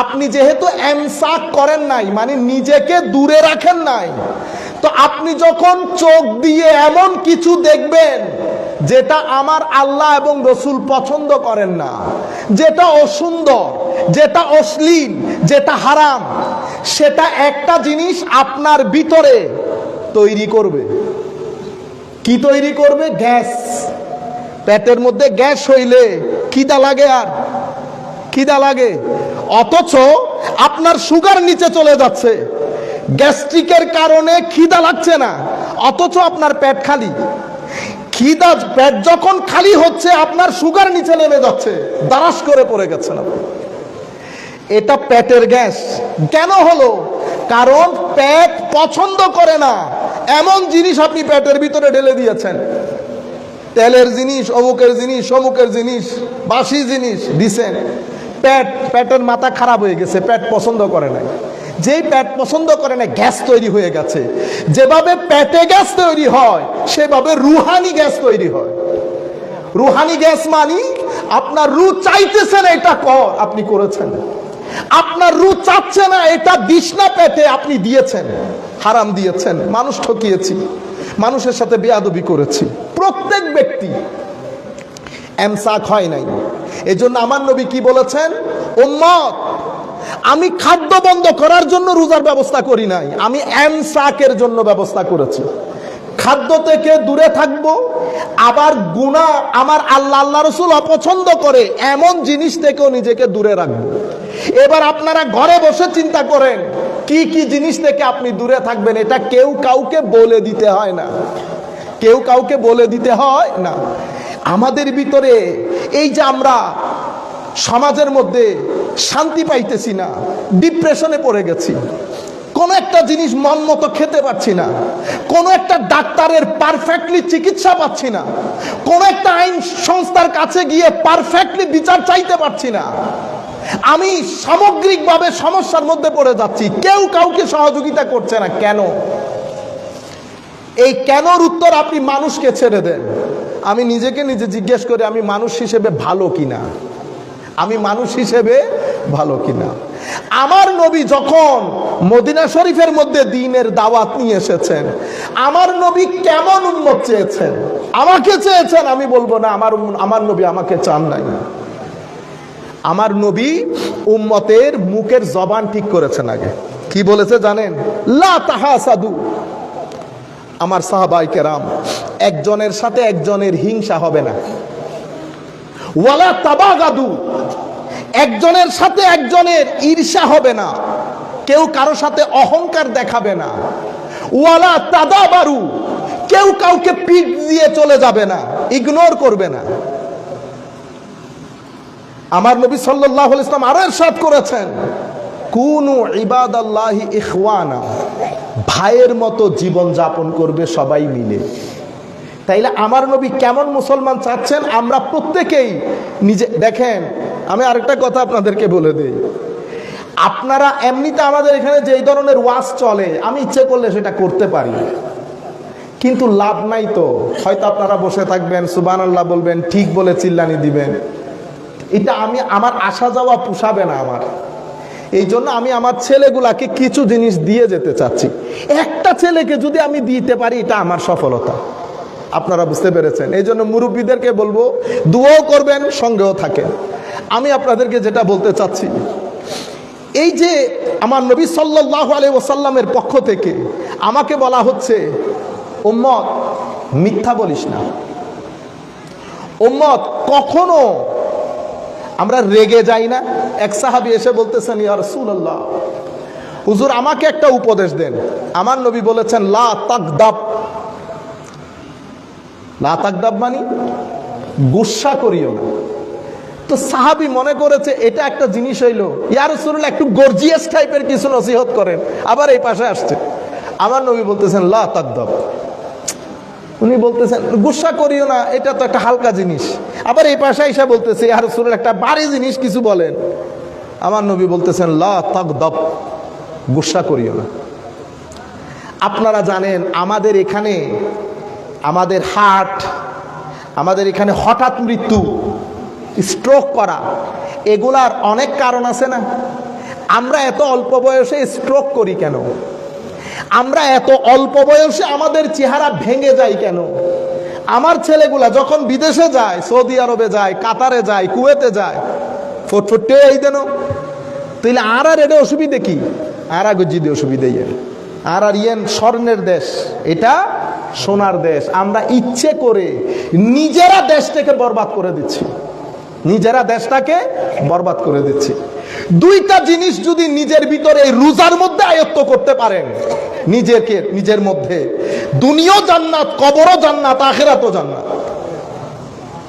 আপনি যেহেতু এমসাক করেন নাই, মানে নিজেকে দূরে রাখেন নাই, তো আপনি যখন চোখ দিয়ে এমন কিছু দেখবেন যেটা আমার আল্লাহ এবং রসুল পছন্দ করেন না, যেটা অসুন্দর, যেটা অশ্লীল, যেটা হারাম, সেটা একটা জিনিস আপনার ভিতরে তৈরি করবে। কি তৈরি করবে? গ্যাস। পেটের মধ্যে গ্যাস হইলে খিদা লাগে, আর খিদা লাগে, অথচ আপনার সুগার নিচে চলে যাচ্ছে। গ্যাস্ট্রিকের কারণে খিদা লাগছে না, অথচ আপনার পেট খালি। পেট যখন খালি হচ্ছে আপনার সুগার নিচে নেমে যাচ্ছে, দারাস করে পড়ে গেছে না। এটা পেটের গ্যাস। কেন হলো? কারণ পেট পছন্দ করে না এমন জিনিস আপনি পেটের ভিতরে ঢেলে দিয়েছেন। তেলের জিনিস, অমুকের জিনিস, সমুকের জিনিস, বাসি জিনিস দিছেন। পেটের মাথা খারাপ হয়ে গেছে, পেট পছন্দ করে নাই। যেই পেট পছন্দ করে না, গ্যাস তৈরি হয়ে গেছে। যেভাবে পেটে গ্যাস তৈরি হয় সেভাবে রুহানি গ্যাস তৈরি হয়। রুহানি গ্যাস মানে আপনার রু চাইতেছে না এটা কর, আপনি করেছেন। আপনার রু চাচ্ছে না এটা দিস না পেটে, আপনি দিয়েছেন। হারাম দিয়েছেন, মানুষ ঠকিয়েছি, মানুষের সাথে বেয়াদবি করেছি। প্রত্যেক ব্যক্তি এমসাক হয় নাই। এজন্য আমার নবী কি বলেছেন? উম্মত, আমি খাদ্য বন্ধ করার জন্য রোজার ব্যবস্থা করি নাই, আমি এমসাকের জন্য ব্যবস্থা করেছি। খাদ্য থেকে দূরে থাকবো, আবার গুনাহ আমার আল্লাহ রসুল অপছন্দ করে এমন জিনিস থেকেও নিজেকে দূরে রাখবো। এবার আপনারা ঘরে বসে চিন্তা করেন কি কি জিনিস থেকে আপনি দূরে থাকবেন। এটা কেউ কাউকে বলে দিতে হয় না, কেউ কাউকে বলে দিতে হয় না। আমাদের ভিতরে এই যে আমরা সমাজের মধ্যে শান্তি পাইতেছি না, ডিপ্রেশনে পড়ে গেছি, কোন একটা জিনিস মন মতো খেতে পাচ্ছি না, কোন একটা ডাক্তারের পারফেক্টলি চিকিৎসা পাচ্ছি না, কোন একটা আইন সংস্থার কাছে গিয়ে পারফেক্টলি বিচার চাইতে পারছি না, আমি সামগ্রিকভাবে সমস্যার মধ্যে পড়ে যাচ্ছি, কেউ কাউকে সহযোগিতা করছে না। কেন? এই কেনর উত্তর আপনি মানুষকে ছেড়ে দেন। আমি নিজেকে নিজে জিজ্ঞেস করি, আমি মানুষ হিসেবে ভালো কিনা, আমি মানুষ হিসেবে ভালো কিনা। আমার নবী যখন মদিনা শরীফের মধ্যে দ্বীনের দাওয়াত নিয়ে এসেছেন, আমার নবী কেমন উম্মত চেয়েছেন? আমাকে চেয়েছেন? আমি বলবো না, আমার নবী আমাকে চান নাই। আমার নবী উম্মতের মুখের জবান ঠিক করেছেন। আগে কি বলেছে জানেন? লা তাহাসাদু। আমার সাহাবায়ে কেরাম, একজনের সাথে একজনের হিংসা হবে না। ওয়ালা তাবাগাদু, একজনের সাথে একজনের ঈর্ষা হবে না, কেউ কারো সাথে অহংকার দেখাবে না। ওয়ালা তাদাবারু, কেউ কাউকে পিঠ দিয়ে চলে যাবে না, ইগনোর করবে না। আমার নবী সাল্লাল্লাহু আলাইহি ওয়াসাল্লাম আরো ইরশাদ করেছেন, কুনু ইবাদাল্লাহি ইখওয়ানা, ভাইয়ের মতো জীবন যাপন করবে সবাই মিলে। তাইলে আমার নবী কেমন মুসলমান চাচ্ছেন? আমরা প্রত্যেকেই নিজে দেখেন। আমি আরেকটা কথা আপনাদেরকে বলে দেই, আপনারা এমনিতে আমাদের এখানে যেই ধরনের ওয়াজ চলে, আমি ইচ্ছে করলে সেটা করতে পারি, কিন্তু লাভ নাই তো। হয়তো আপনারা বসে থাকবেন, সুবহানাল্লাহ বলবেন, ঠিক বলে চিল্লানি দিবেন, এটা আমার আসা যাওয়া পোষাবে না আমার। এই জন্য আমি আমার ছেলেগুলাকে কিছু জিনিস দিয়ে যেতে চাচ্ছি। একটা ছেলেকে যদি আমি দিতে পারি, এটা আমার সফলতা। আপনারা বুঝতে পেরেছেন? এই জন্য মুরব্বীদেরকে বলবো, দুয়াও করবেন, সঙ্গেও থাকেন। আমি আপনাদেরকে যেটা বলতে চাচ্ছি, এই যে আমার নবী সাল্লাল্লাহু আলাইহি ওয়াসাল্লামের পক্ষ থেকে আমাকে বলা হচ্ছে, উম্মত মিথ্যা বলিস না। উম্মত কখনো আমরা রেগে যাই না। এক সাহাবী এসে বলতেছেন, ইয়া রাসূলুল্লাহ, হুজুর আমাকে একটা উপদেশ দেন। আমার নবী বলেছেন, লা তাকদাব। লা তাকদাব মানে গুসা করিও না। তো সাহাবী মনে করেছে এটা একটা জিনিস হইলো, ইয়া রাসূলুল্লাহ একটু গর্জিয়াস টাইপের কিছু নসিহত করেন। আবার এই পাশে আসছে, আমার নবী বলতেছেন লা তাকদাব। উনি বলতেছেন গুসা করিও না, এটা তো একটা হালকা জিনিস। আবার এই পাশে এসে বলতেছে, ইয়া রাসূলুল্লাহ একটা ভারী জিনিস কিছু বলেন। আমার নবী বলতেছেন লা তাকদাব, গুসা করিও না। আপনারা জানেন আমাদের এখানে, আমাদের হার্ট, আমাদের এখানে হঠাৎ মৃত্যু, স্ট্রোক করা, এগুলার অনেক কারণ আছে না? আমরা এত অল্প বয়সে স্ট্রোক করি কেন? আমরা এত অল্প বয়সে আমাদের চেহারা ভেঙে যায় কেন? আমার ছেলেগুলা যখন বিদেশে যায়, সৌদি আরবে যায়, কাতারে যায়, কুয়েতে যায়, ফটফটে এই দেন, তাইলে আর এটা অসুবিধে কি? আর গজ্জিদে অসুবিধে আর ইয়েন স্বর্ণের দেশ, এটা সোনার দেশ। আমরা ইচ্ছে করে নিজেরা দেশটাকে বরবাদ করে দিচ্ছি, নিজেরা দেশটাকে বরবাদ করে দিচ্ছি। দুইটা জিনিস যদি নিজের ভিতরে রোজার মধ্যে আয়ত্ত করতে পারেন, নিজের মধ্যে, দুনিয়াও জান্নাত, কবরও জান্নাত, আখিরাতও জান্নাত।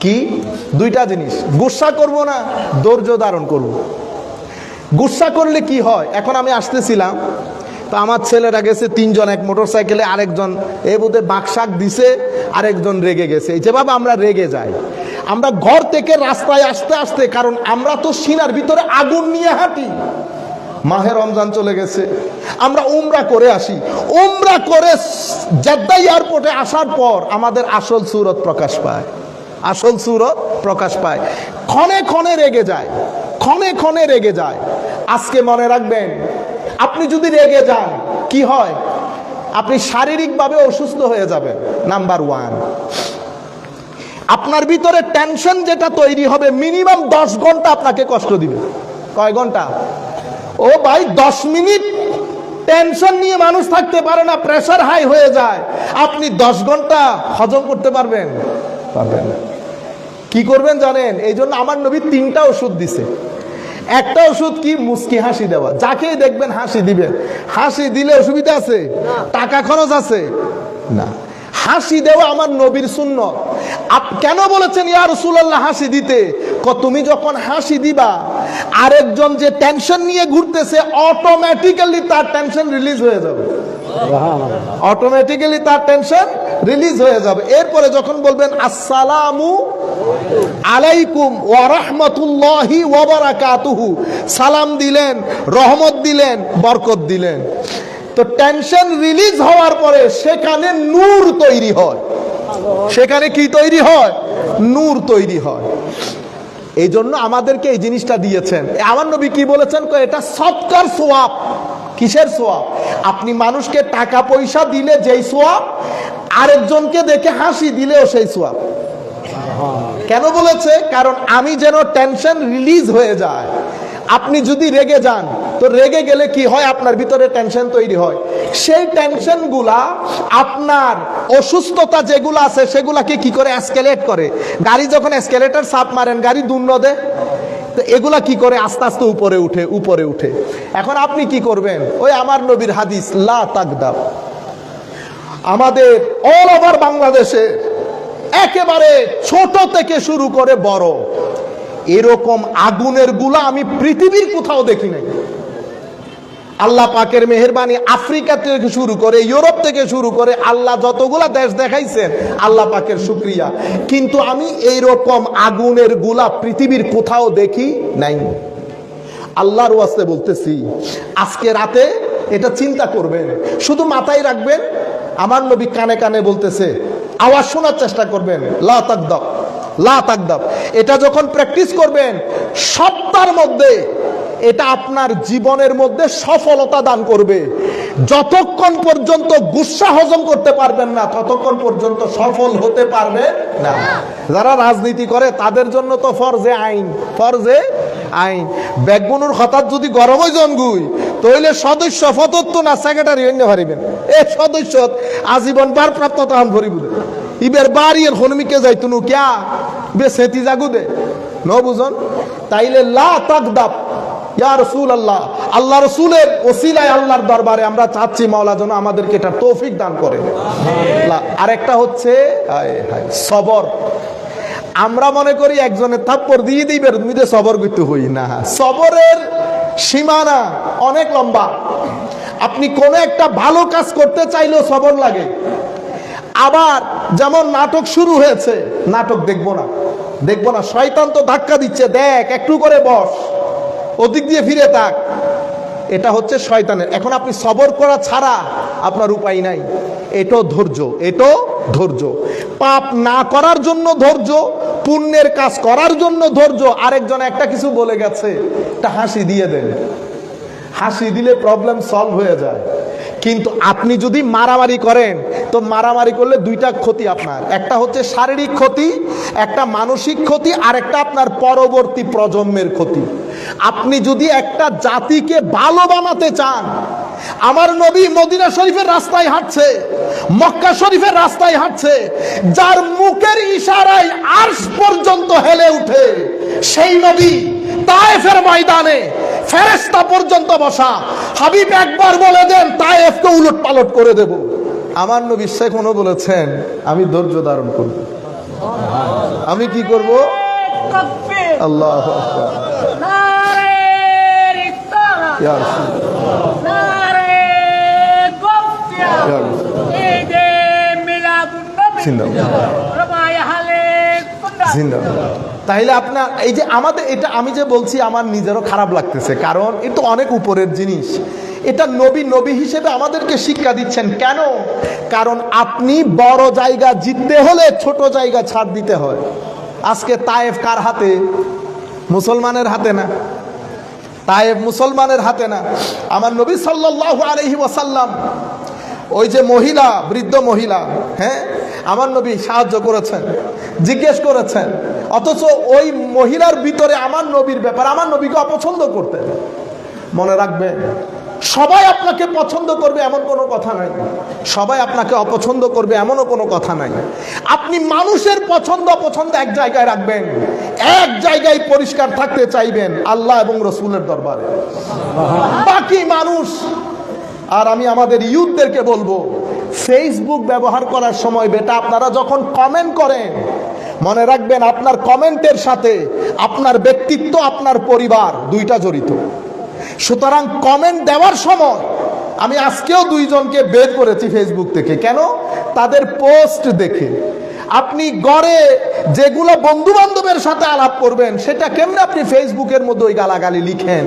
কি দুইটা জিনিস? গুসা করব না, ধৈর্য ধারণ করব। গুসা করলে কি হয়? এখন আমি আসতেছিলাম, তো আমার ছেলেরা গেছে তিনজন এক মোটর সাইকেলে, আরেকজন এই বোধে বাকশাক দিছে, আরেকজন রেগে গেছে। এই যে বাবা আমরা রেগে যাই, আমরা ঘর থেকে রাস্তায় আসতে আসতে, কারণ আমরা তো সিনার ভিতরে আগুন নিয়ে হাঁটি। মাহে রমজান চলে গেছে, আমরা উমরা করে আসি, উমরা করে জেদ্দা এয়ারপোর্টে আসার পর আমাদের আসল সুরত প্রকাশ পায়, আসল সুরত প্রকাশ পায়। ক্ষণে ক্ষণে রেগে যায়, ক্ষণে ক্ষণে রেগে যায়। আজকে মনে রাখবেন, আপনি যদি রেগে যান কি হয়? আপনি শারীরিকভাবে অসুস্থ হয়ে যাবেন। নাম্বার 1, আপনার ভিতরে টেনশন যেটা তৈরি হবে, মিনিমাম 10 ঘন্টা আপনাকে কষ্ট দিবে। কয় ঘন্টা? ও ভাই 10 মিনিট টেনশন নিয়ে মানুষ থাকতে পারে না, প্রেসার হাই হয়ে যায়। আপনি 10 ঘন্টা হজম করতে পারবেন? পারবেন না। কি করবেন জানেন? এই জন্য আমার নবী 3টা ওষুধ দিছে। একটা ওষুধ কি? মুস্কি হাসি দেওয়া। যাকেই দেখবেন হাসি দিবেন। হাসি দিলে অসুবিধা আছে? টাকা খরচ আছে না। হাসি দেওয়া আমার নবীর সুন্নত। কেন বলেছেন ইয়া রাসূলুল্লাহ হাসি দিতে? তুমি যখন হাসি দিবা, আরেকজন যে টেনশন নিয়ে ঘুরতেছে অটোমেটিক্যালি তার টেনশন রিলিজ হয়ে যাবে, অটোমেটিক্যালি তার টেনশন রিলিজ হয়ে যাবে। এরপরে যখন বলবেন আসসালামু আলাইকুম ওয়া রাহমাতুল্লাহি ওয়া বারাকাতুহু, সালাম দিলেন, রহমত দিলেন, বরকত দিলেন, তো টেনশন রিলিজ হওয়ার পরে সেখানে নূর তৈরি হয়। সেখানে কি তৈরি হয়? নূর তৈরি হয়। এই জন্য আমাদেরকে এই জিনিসটা দিয়েছেন। আমার নবী কি বলেছেন? এটা সদকার সওয়াব। কিসের সওয়াব? আপনি মানুষকে টাকা পয়সা দিলে যেই সওয়াব, আরেকজনকে দেখে হাসি দিলেও সেই সওয়াব। কেন বলেছে? কারণ আমি যেন টেনশন রিলিজ হয়ে যায়। আপনি যদি রেগে যান, তো রেগে গেলে কি হয়? আপনার ভিতরে টেনশন তৈরি হয়। সেই টেনশন গুলা আপনার অসুস্থতা যেগুলো আছে সেগুলাকে কি করে এসকেলেট করে। গাড়ি যখন এসকেলেটর চাপ মারেন, গাড়ি দুর্ন দেয়, তো এগুলা কি করে আস্তে আস্তে উপরে উঠে, উপরে উঠে। এখন আপনি কি করবেন? ওই আমার নবীর হাদিস লা তাগদাব। আমাদের অল ওভার বাংলাদেশে একেবারে ছোট থেকে শুরু করে বড়, এরকম আগুনের গুলা আমি পৃথিবীর কোথাও দেখি নাই। আল্লাহ পাকের মেহেরবানি, আফ্রিকা থেকে শুরু করে, ইউরোপ থেকে শুরু করে, আল্লাহ যতগুলা দেশ দেখাইছেন আল্লাহ পাকের শুকরিয়া, কিন্তু আমি এইরকম আগুনের গুলা পৃথিবীর কোথাও দেখি নাই। আল্লাহর ওয়াস্তে বলতেছি, আজকে রাতে এটা চিন্তা করবেন, শুধু মাথায় রাখবেন। আমার নবী কানে কানে বলতেছে, আওয়াজ শোনার চেষ্টা করবেন, লা তাগদাব, লা তাগদাব। এটা যখন প্র্যাকটিস করবেন সপ্তাহের মধ্যে, এটা আপনার জীবনের মধ্যে সফলতা দান করবে। যতক্ষণ পর্যন্ত গুসা হজম করতে পারবেন না, ততক্ষণ পর্যন্ত সফল হতে পারবে না। যারা রাজনীতি করে তাদের জন্য তো ফরজে আইন, ফরজে আইন। বেগুনুর হঠাৎ যদি গরম হয়ে জনগুই, তাহলে সদস্য ফতত্ব না সেক্রেটারি অন্য হারিবেন। এই সদস্য আজীবন ভারপ্রাপ্ত তখন ভরি বুঝে ইবের বাড়ি এর হনুমিকে যাই তুনু ক্যা বে সেতি জাগু দে ন বুঝন। তাইলে লা তাগদাব ইয়া রাসূলুল্লাহ, আল্লাহ রাসূলের ওসিলায় আল্লাহর দরবারে আমরা চাচ্ছি মাওলা যেন আমাদেরকে এটা তৌফিক দান করে। আরেকটা হচ্ছে সবর। আমরা মনে করি একজনের থাপ্পড় দিয়ে দিবে তুমি সবর করতে হই না। সবরের সীমানা অনেক লম্বা। আপনি কোন একটা ভালো কাজ করতে চাইলেও সবর লাগে। আবার যেমন নাটক শুরু হয়েছে, নাটক দেখবো না, দেখবো না, শয়তান তো ধাক্কা দিচ্ছে, দেখ একটু করে বস, ওদিক দিয়ে ফিরে তাক, এটা হচ্ছে শয়তানের। এখন আপনি সবর করা ছাড়া আপনার উপায় নাই। এটাও ধৈর্য, এটাও ধৈর্য। পাপ না করার জন্য ধৈর্য, পুণ্যের কাজ করার জন্য ধৈর্য। আরেকজন একটা কিছু বলে গেছে, একটা হাসি দিয়ে দেন, হাসি দিলে প্রবলেম সলভ হয়ে যায়। কিন্তু আপনি যদি মারামারি করেন, তো মারামারি করলে দুইটা ক্ষতি আপনার, একটা হচ্ছে শারীরিক ক্ষতি, একটা মানসিক ক্ষতি, আর একটা আপনার পরবর্তী প্রজন্মের ক্ষতি। আপনি যদি একটা জাতিকে ভালো বানাতে চান, আমার নবী মদিনা শরীফের রাস্তায় হাঁটছে, মক্কা শরীফের রাস্তায় হাঁটছে, যার মুখের ইশারায় আরশ পর্যন্ত হেলে উঠে, সেই নবী তায়েফের ময়দানে ফেরেশতা পর্যন্ত বসা। হাবিব একবার বলে দেন তায়েফকে উলট পালট করে দেব। আমার নবী সেখানেও বলেছেন আমি ধৈর্য ধারণ করব। আমি কি করব? আল্লাহু আকবার। ইয়া রাসূলুল্লাহ, নারে গফিয়া, এই যে মিলাদুন নবী রবায়া হালে জিন্দাবাদ। তাইলে আপনার এই যে আমাদের এটা আমি যে বলছি, আমার নিজেরও খারাপ লাগতেছে, কারণ এটা অনেক উপরের জিনিস। এটা নবী নবী হিসেবে আমাদেরকে শিক্ষা দিচ্ছেন। কেন? কারণ আপনি বড় জায়গা জিততে হলে ছোট জায়গা ছাড় দিতে হয়। আজকে তায়েফ কার হাতে? মুসলমানের হাতে না। তায়েফ মুসলমানের হাতে না। আমার নবী সাল্লাল্লাহু আলাইহি ওয়াসাল্লাম, ওই যে মহিলা, বৃদ্ধ মহিলা, হ্যাঁ, আমার নবী সাহায্য করেছেন, জিজ্ঞেস করেছেন, অথচ ওই মহিলার ভিতরে আমার নবীর ব্যাপার, আমার নবীকে অপছন্দ করতেন। মনে রাখবেন, সবাই আপনাকে পছন্দ করবে এমন কোনো কথা নাই, সবাই আপনাকে অপছন্দ করবে এমনও কোনো কথা নাই। আপনি মানুষের পছন্দ অপছন্দ এক জায়গায় রাখবেন, এক জায়গায় পরিষ্কার থাকতে চাইবেন, আল্লাহ এবং রসুলের দরবারে। বাকি মানুষ। আর আমি আমাদের ইউথদেরকে বলবো, ফেসবুক ব্যবহার করার সময় বেটা আপনারা যখন কমেন্ট করেন, মনে রাখবেন, আপনার কমেন্টের সাথে আপনার ব্যক্তিত্ব, আপনার পরিবার দুইটা জড়িত। সুতরাং কমেন্ট দেওয়ার সময় আমি আজকেও দুইজনকে বের করেছি ফেসবুক থেকে। কেন? তাদের পোস্ট দেখে। আপনি গড়ে যেগুলো বন্ধু বান্ধবের সাথে আলাপ করবেন, সেটা কেমনে আপনি ফেসবুকের মধ্যে ওই গালাগালি লিখেন?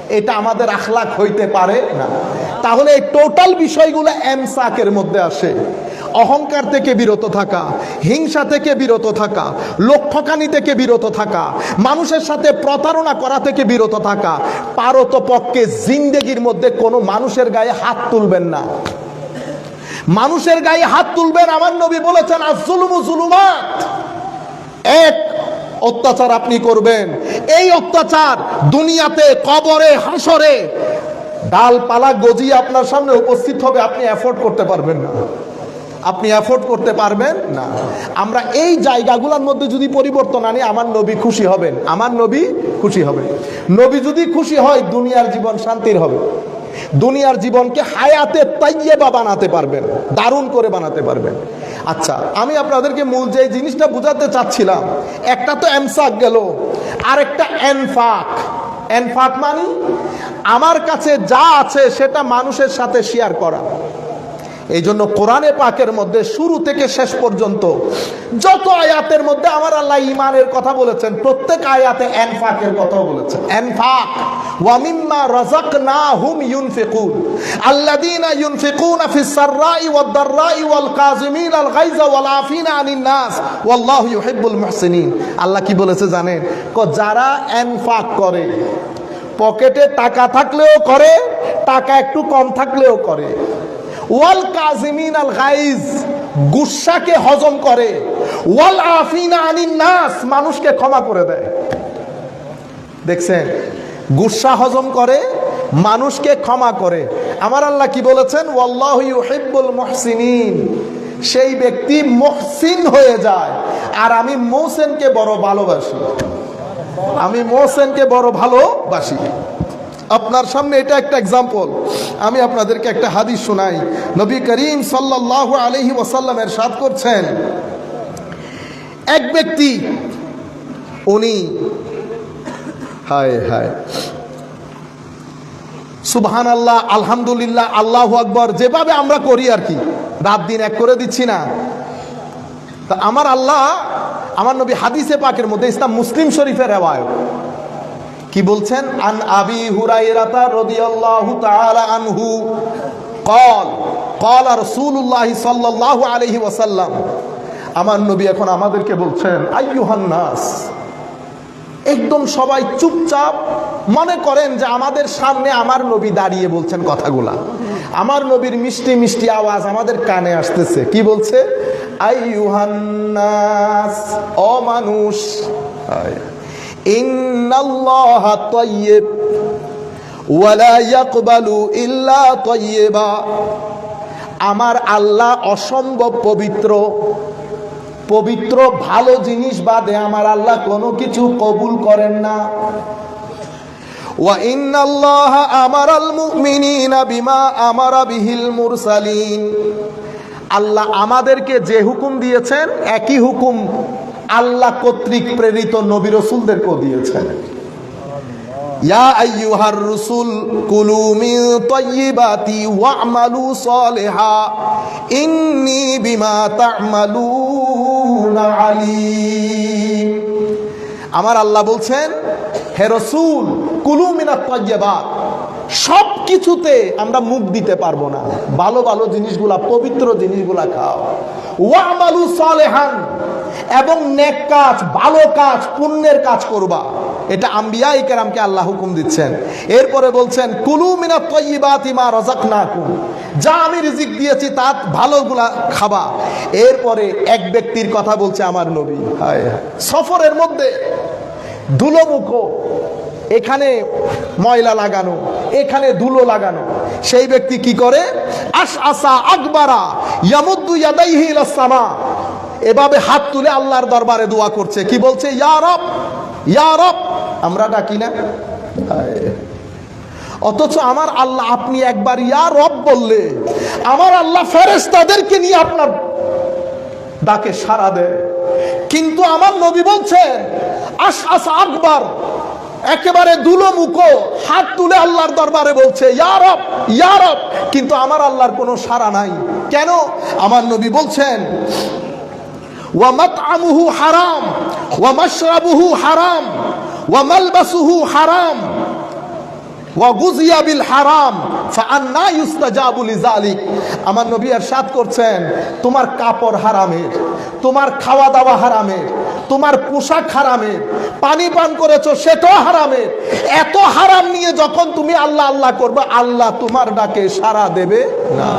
এটা আমাদের আখলাক হইতে পারে না। তাহলে এই টোটাল বিষয়গুলো এমসাকের মধ্যে আসে। অহংকার থেকে বিরত থাকা, হিংসা থেকে বিরত থাকা, লোক ঠকানি থেকে বিরত থাকা, মানুষের সাথে প্রতারণা করা থেকে বিরত থাকা। পারতপক্ষে জিন্দেগির মধ্যে কোনো মানুষের গায়ে হাত তুলবেন না। মানুষের গায়ে হাত তুলবেন, আমার নবী বলেছেন আজ-জুলুমু জুলুমাত। এক অত্যাচার আপনি করবেন, এই অত্যাচার দুনিয়াতে, কবরে, হাসরে ডালপালা গজিয়ে আপনার সামনে উপস্থিত হবে, আপনি এফোর্ড করতে পারবেন না। আপনি এফোর্ড করতে পারবেন না। আমরা এই জায়গাগুলোর মধ্যে যদি পরিবর্তন আনি, আমার নবী খুশি হবেন। আমার নবী খুশি হবেন। নবী যদি খুশি হয়, দুনিয়ার জীবন শান্তির হবে। দুনিয়ার জীবনকে হায়াতে তাইয়্যিবা বানাতে পারবেন, দারুণ করে বানাতে পারবেন। আচ্ছা, আমি আপনাদেরকে মূল যে জিনিসটা বুঝাতে চাচ্ছিলাম, একটা তো এমসাক গেল, আরেকটা এনফাক। এনফাক মানে আমার কাছে যা আছে সেটা মানুষের সাথে শেয়ার করা। এই জন্য কোরআনে পাকের মধ্যে শুরু থেকে শেষ পর্যন্ত যত আয়াতের মধ্যে আমার আল্লাহ ঈমানের কথা বলেছেন, প্রত্যেক আয়াতে এনফাকের কথাও বলেছেন। এনফাক ওয়া মিম্মা রাযাকনাহুম ইউনফিকুন আল্লাযীনা ইউনফিকুনা ফিস সাররাই ওয়াদ দাররাই ওয়াল কাযিমিনাল গায়যা ওয়াল আফিনা আনিন নাস ওয়াল্লাহু ইউহিব্বুল মুহসিনিন। আল্লাহ কি বলেছে জানেন? যারা এনফাক করে, পকেটে টাকা থাকলেও করে, টাকা একটু কম থাকলেও করে। ওয়াল কাযিমিনাল গায়জ, গুসাকে হজম করে। ওয়াল আফিনা আনিন নাস, মানুষকে ক্ষমা করে দেয়। দেখছেন, গুসা হজম করে, মানুষকে ক্ষমা করে। আমার আল্লাহ কি বলেছেন? ওয়াল্লাহু ইউহিব্বুল মুহসিনিন। সেই ব্যক্তি মুহসিন হয়ে যায়। আর আমি মুহসিনকে বড় ভালোবাসি। আমি মুহসিনকে বড় ভালোবাসি। আপনার সামনে এটা একটা এক্সাম্পল। আমি আপনাদেরকে একটা হাদিস শোনাই। নবী করিম সাল্লাল্লাহু আলাইহি ওয়াসাল্লাম ইরশাদ করছেন, এক ব্যক্তি, উনি হায় হায় সুবহানাল্লাহ, আলহামদুলিল্লাহ, আল্লাহু আকবার, যেভাবে আমরা করি আর কি, রাত দিন এক করে দিচ্ছি না। তা আমার আল্লাহ, আমার নবী হাদিসে পাকের মধ্যে, ইসলাম মুসলিম শরীফের রিওয়ায়াত, কি বলছেন? আন আবি হুরায়রা রাদিয়াল্লাহু তাআলা আনহু قال قال رسول الله সাল্লাল্লাহু আলাইহি ওয়াসাল্লাম। আমার নবী এখন আমাদেরকে বলছেন, আইয়ুহান নাস, একদম সবাই চুপচাপ, মনে করেন যে আমাদের সামনে আমার নবী দাঁড়িয়ে বলছেন কথাগুলা। আমার নবীর মিষ্টি মিষ্টি আওয়াজ আমাদের কানে আসতেছে। কি বলছে? আইয়ুহান নাস, ও মানুষ, ইন্নাল্লাহা তাইয়্যিব ওয়া লা ইয়াকবালু ইল্লা তাইয়্যিবা। আমার আল্লাহ অসম্ভব পবিত্র, পবিত্র ভালো জিনিস বাদে আমার আল্লাহ কোনো কিছু কবুল করেন না। ওয়া ইন্নাল্লাহা আমারাল মুমিনিনা বিমা আমারা বিহিল মুরসালিন। আল্লাহ আমাদেরকে যে হুকুম দিয়েছেন, একই হুকুম আল্লাহ কর্তৃক প্রেরিত নবী রাসূলদেরকেও দিয়েছেন। ইয়া আইয়ুহার রাসূল কুলু মিন তাইয়্যিবাতি ওয়া'মালু সালিহা ইন্নী বিমা তা'মালুনা আলীম। আমার আল্লাহ বলছেন, হে রাসূল, কুলু মিনাত তাইয়্যিবাত, সব কিছুতে আমরা মুখ দিতে পারবো না, ভালো ভালো জিনিসগুলা, পবিত্র জিনিসগুলা খাও। ওয়া'মালু সালিহান, এবং নেক কাজ, ভালো কাজ, পুণ্যের কাজ করবা। এটা আম্বিয়া ইকরামকে আল্লাহ হুকুম দিচ্ছেন। এরপরে বলছেন, কুলু মিনাত তাইয়্যিবাতি মা রাযাকনাকুম, যা আমি রিজিক দিয়েছি তার ভালোগুলা খাবা। এরপরে এক ব্যক্তির কথা বলছে আমার নবী, হায় হায়, সফরের মধ্যে ধুলোমুখো, এখানে ময়লা লাগানো, এখানে ধুলো লাগানো। সেই ব্যক্তি কি করে? আশআসা আকবারা ইয়ামুদ্দু ইয়াদাইহি ইলাস সামা, এভাবে হাত তুলে আল্লাহর দরবারে দোয়া করছে। কি বলছে? ইয়া রব, ইয়া রব। আমরা ডাকি না? অথচ আমার আল্লাহ, আপনি একবার ইয়া রব বললে আমার আল্লাহ ফেরেশতাদেরকে নিয়ে আপনার ডাকে সাড়া দেয়। কিন্তু আমার নবী বলছেন আশআস আকবার, একেবারে দুলো মুখো হাত তুলে আল্লাহর দরবারে বলছে ইয়া রব ইয়া রব, কিন্তু আমার আল্লাহর কোনো সাড়া নাই। কেন? আমার নবী বলছেন ওয়া মাতআমুহু হারাম ওয়া মাশরাবুহু হারাম ওয়া মালবাসুহু হারাম ওয়া গুযিয়া বিল হারাম ফাআন্না ইউস্তাজাবু লিযালিক। আমার নবী ইরশাদ করছেন তোমার কাপড় হারামের, তোমার খাওয়া দাওয়া হারামের, তোমার পোশাক হারামের, পানি পান করেছো সেটাও হারামের। এত হারাম নিয়ে যখন তুমি আল্লাহ আল্লাহ করবে, আল্লাহ তোমার ডাকে সাড়া দেবে না।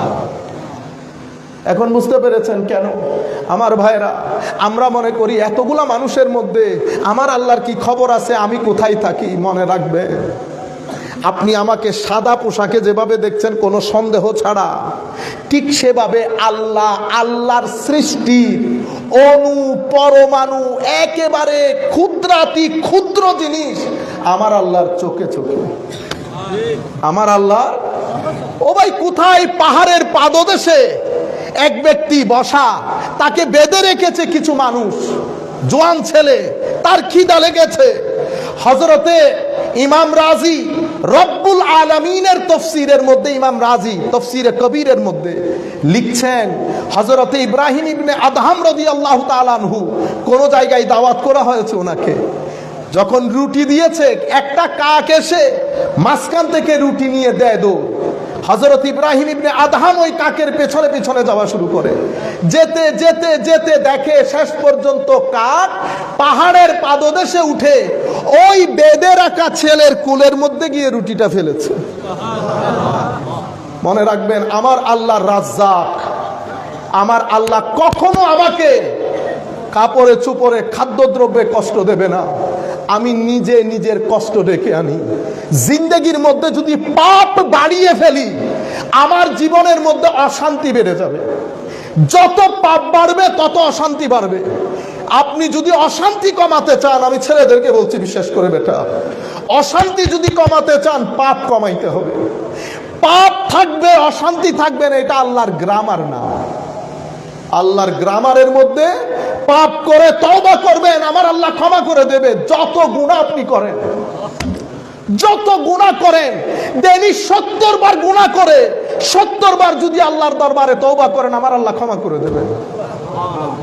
এখন বুঝতে পেরেছেন কেন? আমার ভাইরা, আমরা মনে করি এতগুলা মানুষের মধ্যে আমার আল্লাহর কি খবর আছে, আমি কোথায় থাকি। মনে রাখবে, আপনি আমাকে সাদা পোশাকে যেভাবে দেখছেন কোনো সন্দেহ ছাড়া, ঠিক সেভাবে আল্লাহ, আল্লাহর সৃষ্টির অণু পরমাণু, একেবারে ক্ষুদ্রাতি ক্ষুদ্র জিনিস আমার আল্লাহর চোখে চোখে। আমার আল্লাহ, ও ভাই, কোথায় পাহাড়ের পাদদেশে এক ব্যক্তি বসা, তাকে বেঁধে রেখেছে কিছু মানুষ, জোয়ান ছেলে, তার খিদা লেগেছে। হযরতে ইমাম রাজি রব্বুল আলামিনের তফসিরের মধ্যে, ইমাম রাজি তফসিরে কবিরের মধ্যে লিখছেন হযরতে ইব্রাহিম ইবনে আদহাম রাদিয়াল্লাহু তাআলা আনহু, কোন জায়গায় দাওয়াত করা হয়েছে ওনাকে, যখন রুটি দিয়েছে একটা কাক এসে মাঝখান থেকে রুটি নিয়ে দেয় দৌড়। হযরত ইব্রাহিম ইবনে আদহাম ওই কাকের পেছনে পেছনে যাওয়া শুরু করে, যেতে যেতে যেতে দেখে শেষ পর্যন্ত কাক পাহাড়ের পাদদেশে উঠে ওই বেঁধে রাখা ছেলের কুলের মধ্যে গিয়ে রুটিটা ফেলেছে। মনে রাখবেন, আমার আল্লাহ রাজ্জাক, আমার আল্লাহ কখনো আমাকে কাপড়ে চুপড়ে খাদ্যদ্রব্যে কষ্ট দেবে না। আমি নিজে নিজের কষ্ট ডেকে আনি। জিন্দেগির মধ্যে যদি পাপ বাড়িয়ে ফেলি, আমার জীবনের মধ্যে অশান্তি বেড়ে যাবে। যত পাপ বাড়বে তত অশান্তি বাড়বে। আপনি যদি অশান্তি কমাতে চান, আমি ছেলেদেরকে বলছি বিশেষ করে, বেটা, অশান্তি যদি কমাতে চান পাপ কমাইতে হবে। পাপ থাকবে, অশান্তি থাকবে না, এটা আল্লাহর গ্রামার না। আল্লাহর গ্রামারের মধ্যে পাপ করে তওবা করবেন, আমার আল্লাহ ক্ষমা করে দেবে। যত গুনাহ আপনি করেন, যত গুনাহ করেন, দেনি 70 বার গুনাহ করে 70 বার যদি আল্লাহর দরবারে তওবা করেন, আমার আল্লাহ ক্ষমা করে দেবেন।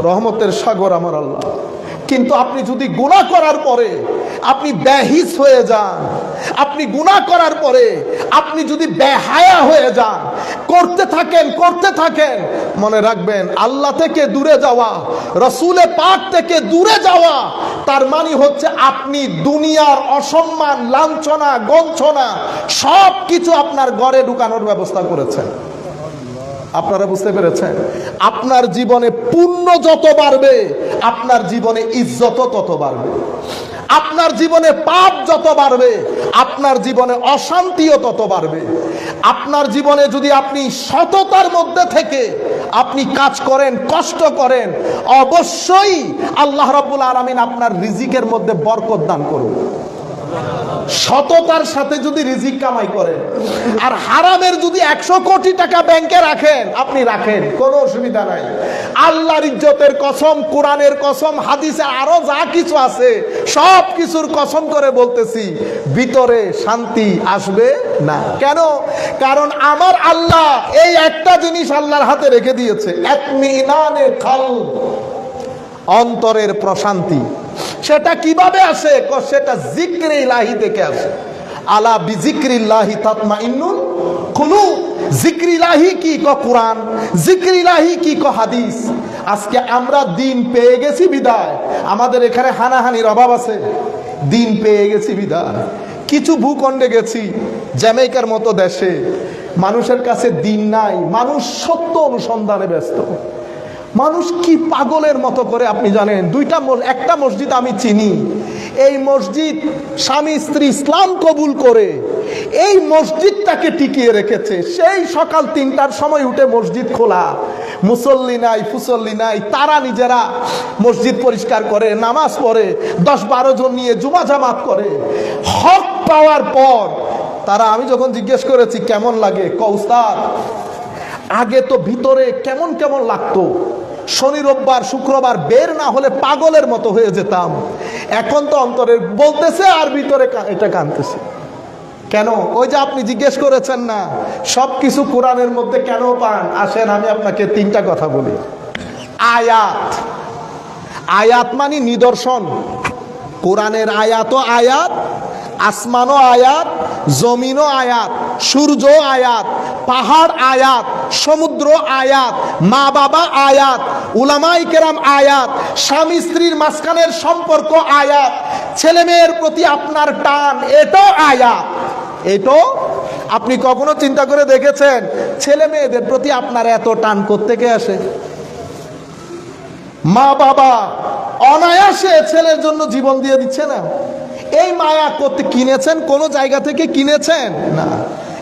রহমতের সাগর আমার আল্লাহ। কিন্তু আপনি যদি গুনাহ করার পরে আপনি বেহিস হয়ে যান, আপনি গুনাহ করার পরে আপনি যদি বেহায়া হয়ে যান, করতে থাকেন, মনে রাখবেন আল্লাহ থেকে দূরে যাওয়া, রাসূলে পাক থেকে দূরে যাওয়া, তার মানে হচ্ছে আপনি দুনিয়ার অসম্মান, লাঞ্ছনা, গঞ্ছনা সব কিছু আপনার ঘরে ঢুকানোর ব্যবস্থা করেছেন। আপনারা বুঝতে পেরেছেন? আপনার জীবনে পুণ্য যত বাড়বে, আপনার জীবনে ইজ্জত তত বাড়বে। আপনার জীবনে পাপ যত বাড়বে, আপনার জীবনে অশান্তিও তত বাড়বে। আপনার জীবনে যদি আপনি সততার মধ্যে থেকে আপনি কাজ করেন, কষ্ট করেন, অবশ্যই আল্লাহ রাব্বুল আলামিন আপনার রিজিকের মধ্যে বরকত দান করবে। সততার সাথে যদি রিজিক কামাই করেন, আর হারামের যদি 100 কোটি টাকা ব্যাংকে রাখেন, আপনি রাখেন, কোনো অসুবিধা নাই। আল্লাহর ইজ্জতের কসম, কোরআনের কসম, হাদিসে আরো যা কিছু আছে সব কিছুর কসম করে বলতেছি, ভিতরে শান্তি আসবে না। কেন? কারণ আমার আল্লাহ এই একটা জিনিস আল্লাহর হাতে রেখে দিয়েছে, ইতমিনানে কলব, অন্তরের প্রশান্তি। সেটা কিভাবে আসে? সেটা জিক্রে ইলাহি থেকে আসে। আলা বিজিক্রিল্লাহি তাতমাইন্নুল কুলুব। জিক্রিল্লাহি কি? কোরআন। জিক্রিল্লাহি কি? হাদিস। আজকে আমরা দিন পেয়ে গেছি বিদায় আমাদের এখানে হানাহানির অভাব আছে। দিন পেয়ে গেছি বিদায় কিছু ভূখণ্ডে গেছি, জ্যামাইকার মতো দেশে মানুষের কাছে দিন নাই, মানুষ সত্য অনুসন্ধানে ব্যস্ত। মানুষ কি পাগলের মতো করে, আপনি জানেন, একটা মসজিদ আমি চিনি, এই মসজিদ স্বামী স্ত্রী ইসলাম কবুল করে এই মসজিদটাকে টিকিয়ে রেখেছে। সেই সকাল 3টার সময় উঠে মসজিদ খোলা, মুসল্লি নাই, ফুসল্লি নাই, তারা নিজেরা মসজিদ পরিষ্কার করে, নামাজ পড়ে, 10-12 জন নিয়ে জুমা জামাত করে। হক পাওয়ার পর তারা, আমি যখন জিজ্ঞেস করেছি কেমন লাগে, উস্তাদ আগে তো ভিতরে কেমন কেমন লাগতো, শনি রোববার শুক্রবার বের না হলে পাগলের মতো হয়ে যেতাম। এখন তো অন্তরে বলতেছে আর ভিতরে এটা কাঁদতেছে। কেন? ওই যে আপনি জিজ্ঞেস করেছেন না সব কিছু কোরআনের মধ্যে কেন পান, আসেন আমি আপনাকে তিনটা কথা বলি। আয়াত, আয়াত মানে নিদর্শন। কোরআনের আয়াতও আয়াত, আসমানও আয়াত, জমিনও আয়াত, সূর্য আয়াত, পাহাড় আয়াত, সমুদ্র আয়াত, মা বাবা আয়াত, উলামায়ে কেরাম আয়াত, স্বামী স্ত্রীর মাঝখানের সম্পর্ক আয়াত, ছেলে মেয়ের প্রতি আপনার টান এটাও আয়াত। এটাও আপনি কখনো চিন্তা করে দেখেছেন ছেলে মেয়েদের প্রতি আপনার এত টান কোত্থেকে আসে? মা বাবা অনায়াসে ছেলের জন্য জীবন দিয়ে দিচ্ছে না। এই মায়া করতে কিনেছেন? কোন জায়গা থেকে কিনেছেন? না,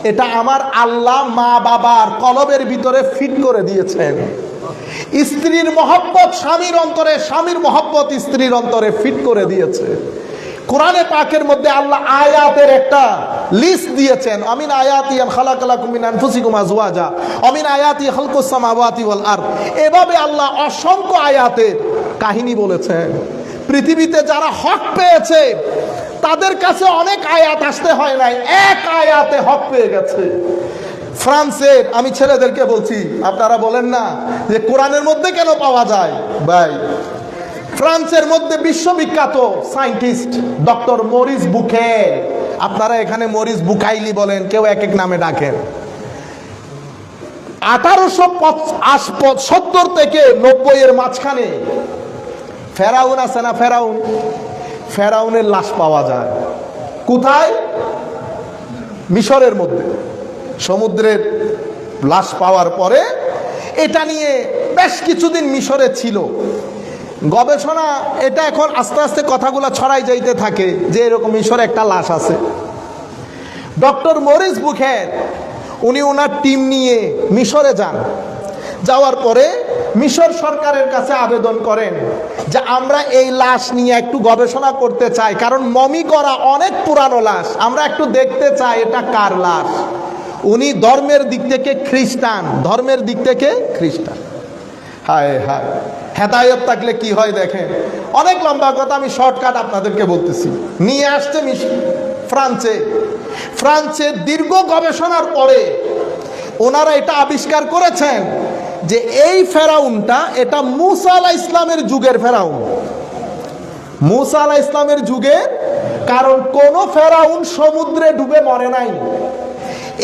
এটা আমার আল্লাহ মা বাবার কলবের ভিতরে ফিট করে দিয়েছেন। স্ত্রীর মহব্বত স্বামীর অন্তরে, স্বামীর মহব্বত স্ত্রীর অন্তরে ফিট করে দিয়েছে। কোরআনে পাকের মধ্যে আল্লাহ আয়াতের একটা লিস্ট দিয়েছেন। আমিন আয়াতি আন খালাকালাকুম মিন আনফুসিকুম আজওয়াজা আমিন আয়াতি খালকুস সামাওয়াতি ওয়াল আরদ। এভাবে আল্লাহ অসংখ্য আয়াতের কাহিনী বলেছেন। পৃথিবীতে যারা হক পেয়েছে তাদের কাছে অনেক আয়াত আসতে হয় নাই, এক আয়াতে হক পেয়ে গেছে। ফ্রান্সের, আমি ছেলেদেরকে বলছি, আপনারা বলেন না যে কোরআনের মধ্যে কেন পাওয়া যায়, ভাই ফ্রান্সের মধ্যে বিশ্ববিখ্যাত সায়েন্টিস্ট ডক্টর মরিস বুকে, আপনারা এখানে মরিস বুকাইলি বলেন, কেউ এক এক নামে ডাকেন। 1870 থেকে 90 এর মাঝখানে ফেরাউন আছে না, ফেরাউনের লাশ পাওয়া যায়। কোথায়? মিশরের মধ্যে। সমুদ্রের লাশ পাওয়ার পরে এটা নিয়ে বেশ কিছুদিন মিশরে ছিল গবেষণা। এটা এখন আস্তে আস্তে কথাগুলো ছড়াই যাইতে থাকে যে এরকম মিশরে একটা লাশ আছে। ডক্টর মরিস বুখের উনি ওনার টিম নিয়ে মিশরে যান। যাওয়ার পরে মিশর সরকারের কাছে আবেদন করেন যে আমরা এই লাশ নিয়ে একটু গবেষণা করতে চাই, কারণ মমি করা অনেক পুরানো লাশ, আমরা একটু দেখতে চাই এটা কার লাশ। উনি ধর্মের দিক থেকে খ্রিস্টান, ধর্মের দিক থেকে খ্রিস্টান। হায় হায়, হেদায়েত থাকলে কি হয় দেখেন। অনেক লম্বা কথা, আমি শর্টকাট আপনাদেরকে বলতেছি। নিয়ে আসছে ফ্রান্সে দীর্ঘ গবেষণার পরে ওনারা এটা আবিষ্কার করেছেন যে এই ফেরাউনটা এটা মূসা আলাইহিস সালামের যুগের ফেরাউন। মূসা আলাইহিস সালামের যুগের, কারণ কোন ফেরাউন সমুদ্রে ডুবে মরে নাই।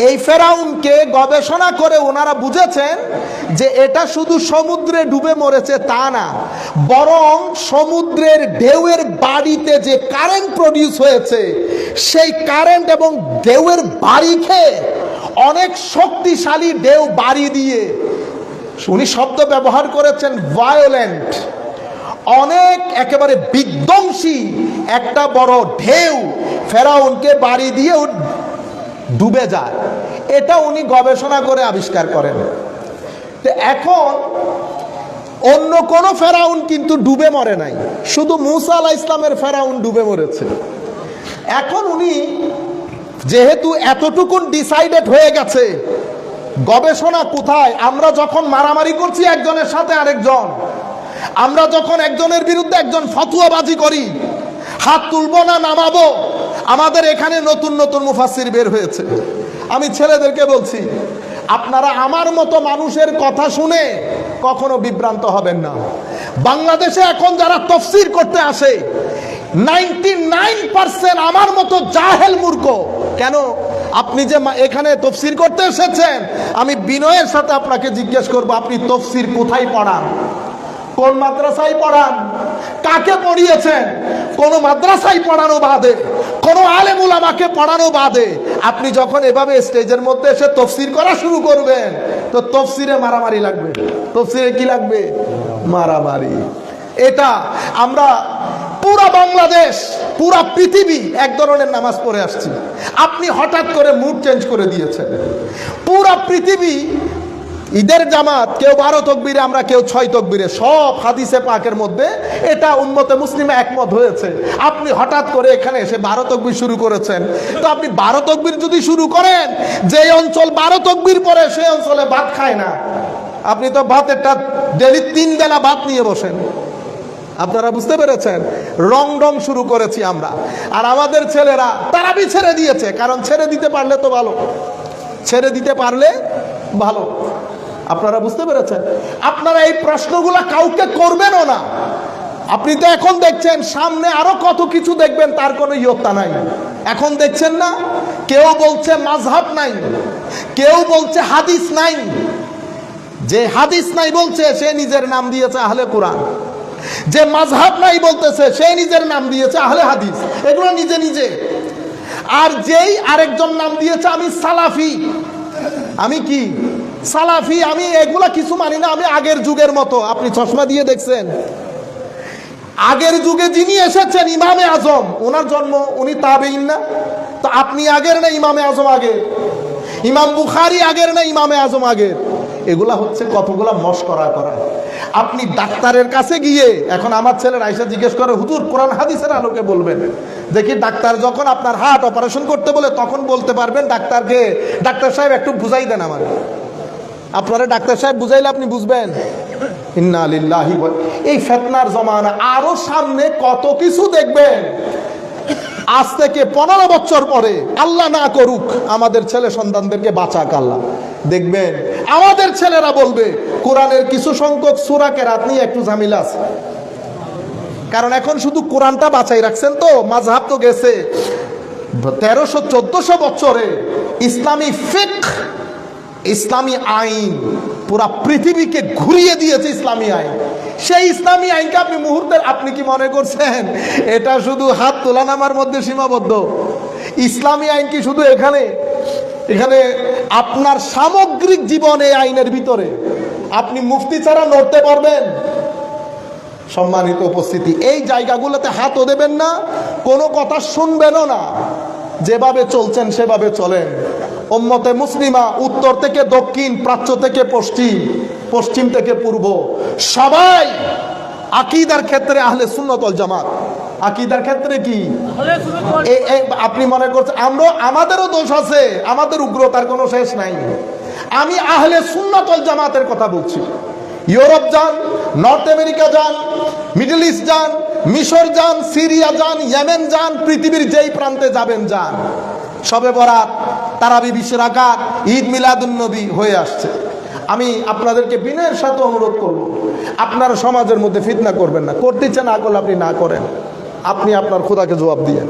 এই ফেরাউনকে গবেষণা করে ওনারা বুঝেছেন যে এটা শুধু সমুদ্রে ডুবে মরেছে তা না, বরং সমুদ্রের ঢেউয়ের বাড়িতে যে কারেন্ট প্রডিউস হয়েছে সেই কারেন্ট এবং ঢেউয়ের বাড়ি খেয়ে অনেক শক্তিশালী ঢেউ বাড়ি দিয়ে, উনি শব্দ ব্যবহার করেছেন ভায়োলেন্ট, অনেক একেবারে বিধ্বংসী একটা বড় ঢেউ ফেরাউনকে বাড়ি দিয়ে ডুবে যায়। এটা উনি গবেষণা করে আবিষ্কার করেন। এখন অন্য কোন ফেরাউন কিন্তু ডুবে মরে নাই, শুধু মূসা আলাইহিস সালামের ফেরাউন ডুবে মরেছে। এখন উনি যেহেতু এতটুকুন ডিসাইডেড হয়ে গেছে, গবেষণা কোথায়? আমরা যখন মারামারি করছি একজনের সাথে আরেকজন, আমরা যখন একজনের বিরুদ্ধে একজন ফতোয়াবাজি করি, হাত তুলবো না নামাবো, আমাদের এখানে নতুন নতুন মুফাসসির বের হয়েছে। আমি ছেলেদেরকে বলছি, আপনারা আমার মতো মানুষের কথা শুনে কখনো বিভ্রান্ত হবেন না। বাংলাদেশে এখন যারা তাফসীর করতে আসে 99% আমার মতো জাহেল মূর্খ। কেন? আপনি যে এখানে তাফসীর করতে এসেছেন, আমি বিনয়ের সাথে আপনাকে জিজ্ঞেস করব, আপনি তাফসীর কোথায় পড়ান? কোন মাদ্রাসায় পড়ান? কাকে পড়িয়েছেন? কোন মাদ্রাসায় পড়ানো বাদে, কোন আলেম উলামাকে পড়ানো বাদে আপনি যখন এভাবে স্টেজের মধ্যে এসে তাফসীর করা শুরু করবেন, তো তাফসীরে মারামারি লাগবে। তাফসীরে কি লাগবে? মারামারি। এটা আমরা পুরা বাংলাদেশ, পুরা পৃথিবী এক ধরনের নামাজ পড়ে আসছি, আপনি হঠাৎ করে মুড চেঞ্জ করে দিয়েছেন। পুরা পৃথিবী ঈদের জামাত, কেউ 12 তকবীরে, আমরা কেউ 6 তকবীরে, সব হাদিসে পাকের মধ্যে এটা উম্মতে মুসলিমে একমত হয়েছে। আপনি হঠাৎ করে এখানে এসে 12 তকবীর শুরু করেছেন। তো আপনি 12 তকবীর যদি শুরু করেন, যে অঞ্চল 12 তকবীর পরে সেই অঞ্চলে ভাত খায় না, আপনি তো ভাতেরটা ডেলি 3 বেলা ভাত নিয়ে বসেন। আপনারা বুঝতে পেরেছেন? রং শুরু করেছি আমরা। আর আমাদের ছেলেরা তারাবি ছেড়ে দিয়েছে, কারণ ছেড়ে দিতে পারলে তো ভালো, ছেড়ে দিতে পারলে ভালো। আপনারা বুঝতে পেরেছেন? আপনারা এই প্রশ্নগুলো কাউকে করবেনও না। আপনি তো এখন দেখছেন, সামনে আরো কত কিছু দেখবেন, তার কোনো ইয়ত্তা নাই। এখন দেখছেন না, কেউ বলছে মাযহাব নাই, কেউ বলছে হাদিস নাই। যে হাদিস নাই বলছে সে নিজের নাম দিয়েছে আহলে কোরআন, যে মাযহাব নাই বলতেছে সে নিজের নাম দিয়েছে আহলে হাদিস, এগুলো নিজে নিজে। আর যেই আরেকজন নাম দিয়েছে আমি সালাফি, আমি কি সালাফি, আমি এগুলা কিছু মানি না, আমি আগের যুগের মতো। আপনি চশমা দিয়ে দেখছেন, আগের যুগে যিনি এসেছেন ইমামে আজম, ওনার জন্ম, উনি তাবেঈন না? তো আপনি আগের না ইমামে আজম আগের? ইমাম বুখারী আগের না ইমামে আজম আগের? এগুলা হচ্ছে কতগুলা মশকরা করা। আপনি ডাক্তারের কাছে গিয়ে, এখন আমার ছেলের আয়সা জিজ্ঞেস করে, হুজুর কোরআন হাদিসের আলোকে বলবেন। দেখি ডাক্তার যখন আপনার হার্ট অপারেশন করতে বলে তখন বলতে পারবেন ডাক্তারকে, ডাক্তার সাহেব একটু বুঝাই দেন আমার। আপনারা ডাক্তার সাহেব বুঝাইলে আপনি বুঝবেন? ইন্না লিল্লাহি। এই ফিতনার জমানা, আরো সামনে কত কিছু দেখবেন। আজ থেকে 15 বছর পরে, আল্লাহ না করুক, আমাদের ছেলে সন্তানদেরকে বাঁচাক আল্লাহ, দেখবেন আমাদের ছেলেরা বলবে কোরআনের কিছু সংখ্যক সূরা কেরাত নিয়ে একটু ঝামেলা আছে। কারণ এখন শুধু কোরআনটা বাঁচাই রাখছেন, তো মাযহাব তো গেছে। 1300-1400 বছরে ইসলামী ফিকহ, ইসলামী আইন পুরা পৃথিবীকে ঘুরিয়ে দিয়েছে। ইসলামী আইন, সেই ইসলামী আইনকে আপনি মুহূর্তে, আপনি কি মনে করছেন এটা শুধু হাত তোলা নামার মধ্যে সীমাবদ্ধ? ইসলামী আইন কি শুধু এখানে? এখানে আপনার সামগ্রিক জীবনে আইনের ভিতরে আপনি মুফতি ছাড়া লড়তে পারবেন? সম্মানিত উপস্থিতি, এই জায়গাগুলোতে হাতও দেবেন না, কোনো কথা শুনবেনও না। যেভাবে চলছেন সেভাবে চলেন। উম্মতে মুসলিমা উত্তর থেকে দক্ষিণ, প্রাচ্য থেকে পশ্চিম, পশ্চিম থেকে পূর্ব, সবাই আকীদার ক্ষেত্রে আহলে সুন্নাত ওয়াল জামাত। আকীদার ক্ষেত্রে কি? আপনি মনে করছেন আমরা, আমাদেরও দোষ আছে, আমাদের উগ্রতার কোনো শেষ নাই। আমি আহলে সুন্নাত ওয়াল জামাতের কথা বলছি। ইউরোপ যান, নর্থ আমেরিকা যান, মিডল ইস্ট যান, মিশর যান, সিরিয়া যান, ইয়েমেন যান, পৃথিবীর যেই প্রান্তে যাবেন যান, শবে বরাত, তারাবি, 20 রাকাত, ঈদ মিলাদুন নবী হয়ে আসছে। আমি আপনাদেরকে বিনয়ের সাথে অনুরোধ করব, আপনারা সমাজের মধ্যে ফিতনা করবেন না। করতে ইচ্ছা না করলে আপনি না করেন, আপনি আপনার খোদাকে জবাব দিয়েন।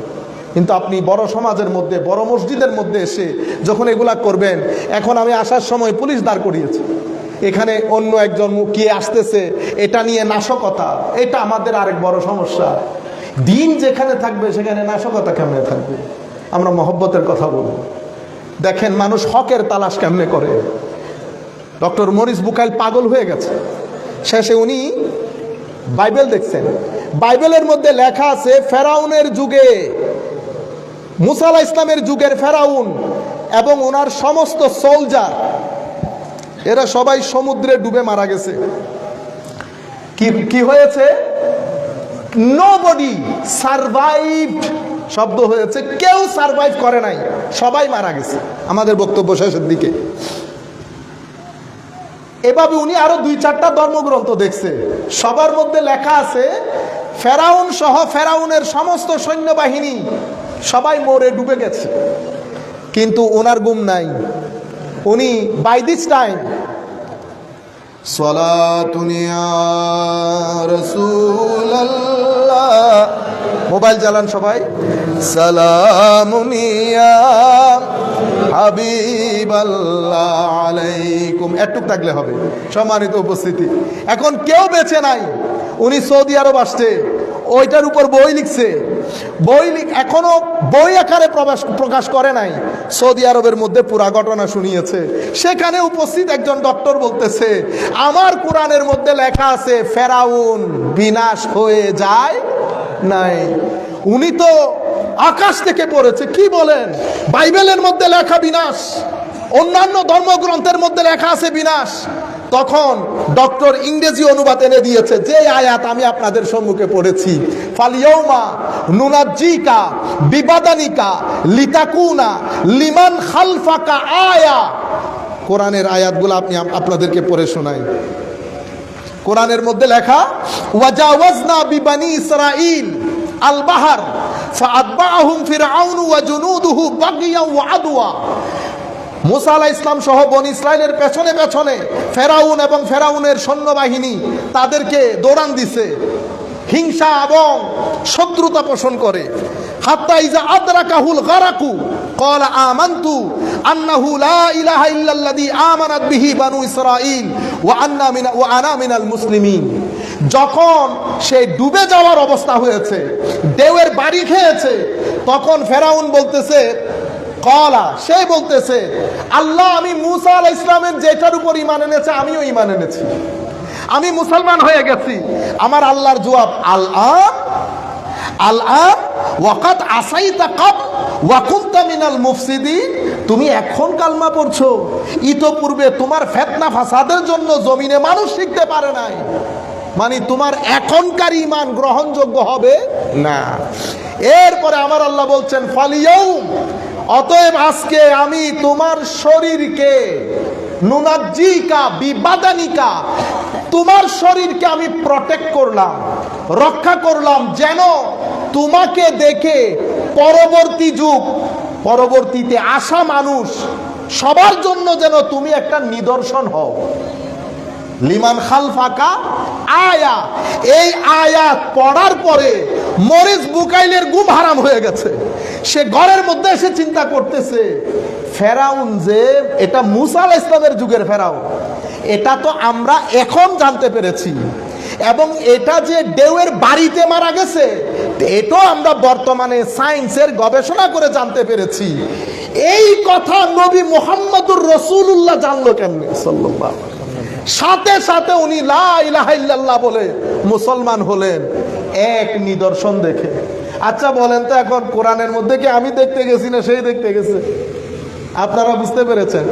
কিন্তু আপনি বড় সমাজের মধ্যে, বড় মসজিদের মধ্যে এসে যখন এগুলা করবেন, এখন আমি আসার সময় পুলিশ দাঁড় করিয়েছে, এখানে অন্য একজন মুখিয়ে আসতেছে, এটা নিয়ে নাশকতা, এটা আমাদের আরেক বড় সমস্যা। দিন যেখানে থাকবে সেখানে নাশকতা কেমনে থাকবে? আমরা মহব্বতের কথা বলবো। দেখেন মানুষ হকের তালাশ কেমনে করে। ডক্টর মরিস বুকাইল পাগল হয়ে গেছে। শেষে উনি বাইবেল দেখছেন, বাইবেলের মধ্যে লেখা আছে ফেরাউনের যুগে, মুসা আলাইহিস সালামের যুগের ফেরাউন এবং ওনার সমস্ত সোলজার, এরা সবাই সমুদ্রে ডুবে মারা গেছে। কি হয়েছে? নোবডি সারভাইভড শব্দ হয়েছে, কেউ সারভাইভ করে নাই, সবাই মারা গেছে। আমাদের বক্তব্য শেষের দিকে। এভাবে উনি আরো 2-4টা ধর্মগ্রন্থ দেখছে, সবার মধ্যে লেখা আছে ফেরাউন সহ ফেরাউনের সমস্ত সৈন্যবাহিনী সবাই মরে ডুবে গেছে, কিন্তু ওনার গুম নাই। উনি বাই দিস টাইম সালাতুন ইয়া রাসূলুল্লাহ, মোবাইল চালান সবাই, সালামুন ইয়া হাবিবাল্লাহ আলাইকুম, এটুক থাকলে হবে। সম্মানিত উপস্থিতি, এখন কেউ বেঁচে নাই। উনি সৌদি আরব আসছে, ওইটার উপর বই লিখছে, এখনো বই আকারে প্রকাশ করে নাই। সৌদি আরবের মধ্যে পুরা ঘটনা শুনিয়েছে। সেখানে উপস্থিত একজন ডক্টর বলতেছে, আমার কোরআনের মধ্যে লেখা আছে ফেরাউন বিনাশ হয়ে যায় নাই। উনি তো আকাশ থেকে পড়েছে, কি বলেন? বাইবেলের মধ্যে লেখা বিনাশ, অন্যান্য ধর্মগ্রন্থের মধ্যে লেখা আছে বিনাশ। তখন ডক্টর ইংরেজি অনুবাদ এনে দিয়েছে, যে আয়াত আমি আপনাদের সম্মুখে পড়েছি, ফালিয়াউমা নুনাজ্জিকা বিবাদানিকা লিতাকুনা লিমান খালফাকা আয়া। কোরআনের আয়াতগুলো আপনি আপনাদেরকে পড়ে শোনাই। কোরআনের মধ্যে লেখা, ওয়াজাওয়াজনা বিবানি ইসরাঈল আল বাহর ফাআতবাআহুম ফিরআউন ওয়া জুনুদুহু বাগিয়া ওয়া আদওয়া। মুসা আলাইহিস সালাম সহ বনি ইসরাইলের পেছনে পেছনে ফেরাউন এবং ফেরাউনের সৈন্যবাহিনী তাদেরকে দৌড়ান দিছে, হিংসা এবং শত্রুতা পোষণ করে। হাত্তা ইজা আদরাকাহুল গারাকু ক্বালা আমানতু আন্নাহু লা ইলাহা ইল্লাল্লাযী আমানাত বিহি বানু ইসরাঈল ওয়া আনা মিনাল মুসলিমিন। যখন সে ডুবে যাওয়ার অবস্থা হয়েছে, ঢেউয়ের বাড়ি খেয়েছে, তখন ফেরাউন বলতেছে, কলা, সে বলতেছে, আল্লাহ, আমি মুসা আলাইহিস সালামের যেটার উপর ঈমান এনেছে আমিও ঈমান এনেছি, আমি মুসলমান হয়ে গেছি। আমার আল্লাহর জবাব, আল আন ওয়াকাদ আসাইতা ক্বাবল ওয়া কুনতা মিনাল মুফসিদিন। তুমি এখন কালমা পড়ছো, ইতোপূর্বে তোমার ফিতনা ফাসাদের জন্য জমিনে মানুষ শিখতে পারে নাই, মানে তোমার এখনকার ঈমান গ্রহণযোগ্য হবে না। এরপরে আমার আল্লাহ বলছেন, ফালিয়াউম, অতএব আজকে আমি তোমার শরীরকে, নুনাজ্জিকা বিবাদানিকা, তোমার শরীরকে আমি প্রটেক্ট করলাম, রক্ষা করলাম, যেন তোমাকে দেখে পরবর্তী যুগ, পরবর্তীতে আসা মানুষ সবার জন্য যেন তুমি একটা নিদর্শন হও। লিমান খালফাকা আয়া। এই আয়াত পড়ার পরে মরিস বুকাইলের ঘুম হারাম হয়ে গেছে। সে ঘরের মধ্যে এসে চিন্তা করতেছে, ফেরাউন যে এটা মুসা আলাইহিস সালামের যুগের ফেরাউন, এটা তো আমরা এখন জানতে পেরেছি, এবং এটা যে ঢেউয়ের বাড়িতে মারা গেছে এটাও আমরা বর্তমানে সায়েন্সের গবেষণা করে জানতে পেরেছি। এই কথা নবী মুহাম্মদুর রাসূলুল্লাহ জানলো কেমনে? সাল্লাল্লাহু আলাইহি ওয়াসাল্লাম। সাথে সাথে উনি লা ইলাহা ইল্লাল্লাহ বলে মুসলমান হলেন, এক নিদর্শন দেখে। আচ্ছা বলেন তো, এখন কোরআনের মধ্যে কি আমি দেখতে গেছি না সেই দেখতে গেছে? আপনারা বুঝতে পেরেছেন।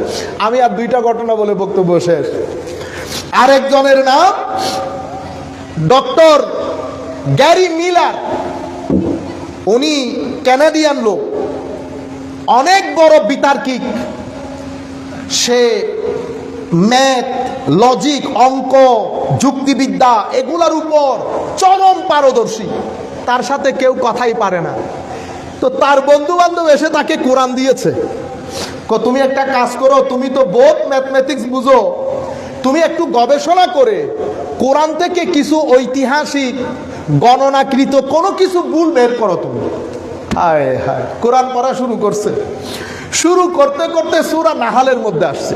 আমি আর দুইটা ঘটনা বলে বক্তব্য শেষ। আরেকজনের নাম ডক্টর গ্যারি মিলার, উনি কানাডিয়ান লোক, অনেক বড় বিতার্কিক। সে ম্যাথ, লজিক, অঙ্ক, যুক্তিবিদ্যা এগুলার উপর চরম পারদর্শী, তার সাথে কেউ কথাই পারে না। তো তার বন্ধু বান্ধব এসে তাকে কোরআন দিয়েছে, তুমি একটা কাজ করো, তুমি তো বোধ ম্যাথমেটিক্স বুঝো, তুমি একটু গবেষণা করে কোরআন থেকে কিছু ঐতিহাসিক গণনাকৃত কোনো কিছু ভুল বের করো তুমি। হায় হায়, কোরআন পড়া শুরু করছে। শুরু করতে করতে সূরা নাহালের মধ্যে আসছে।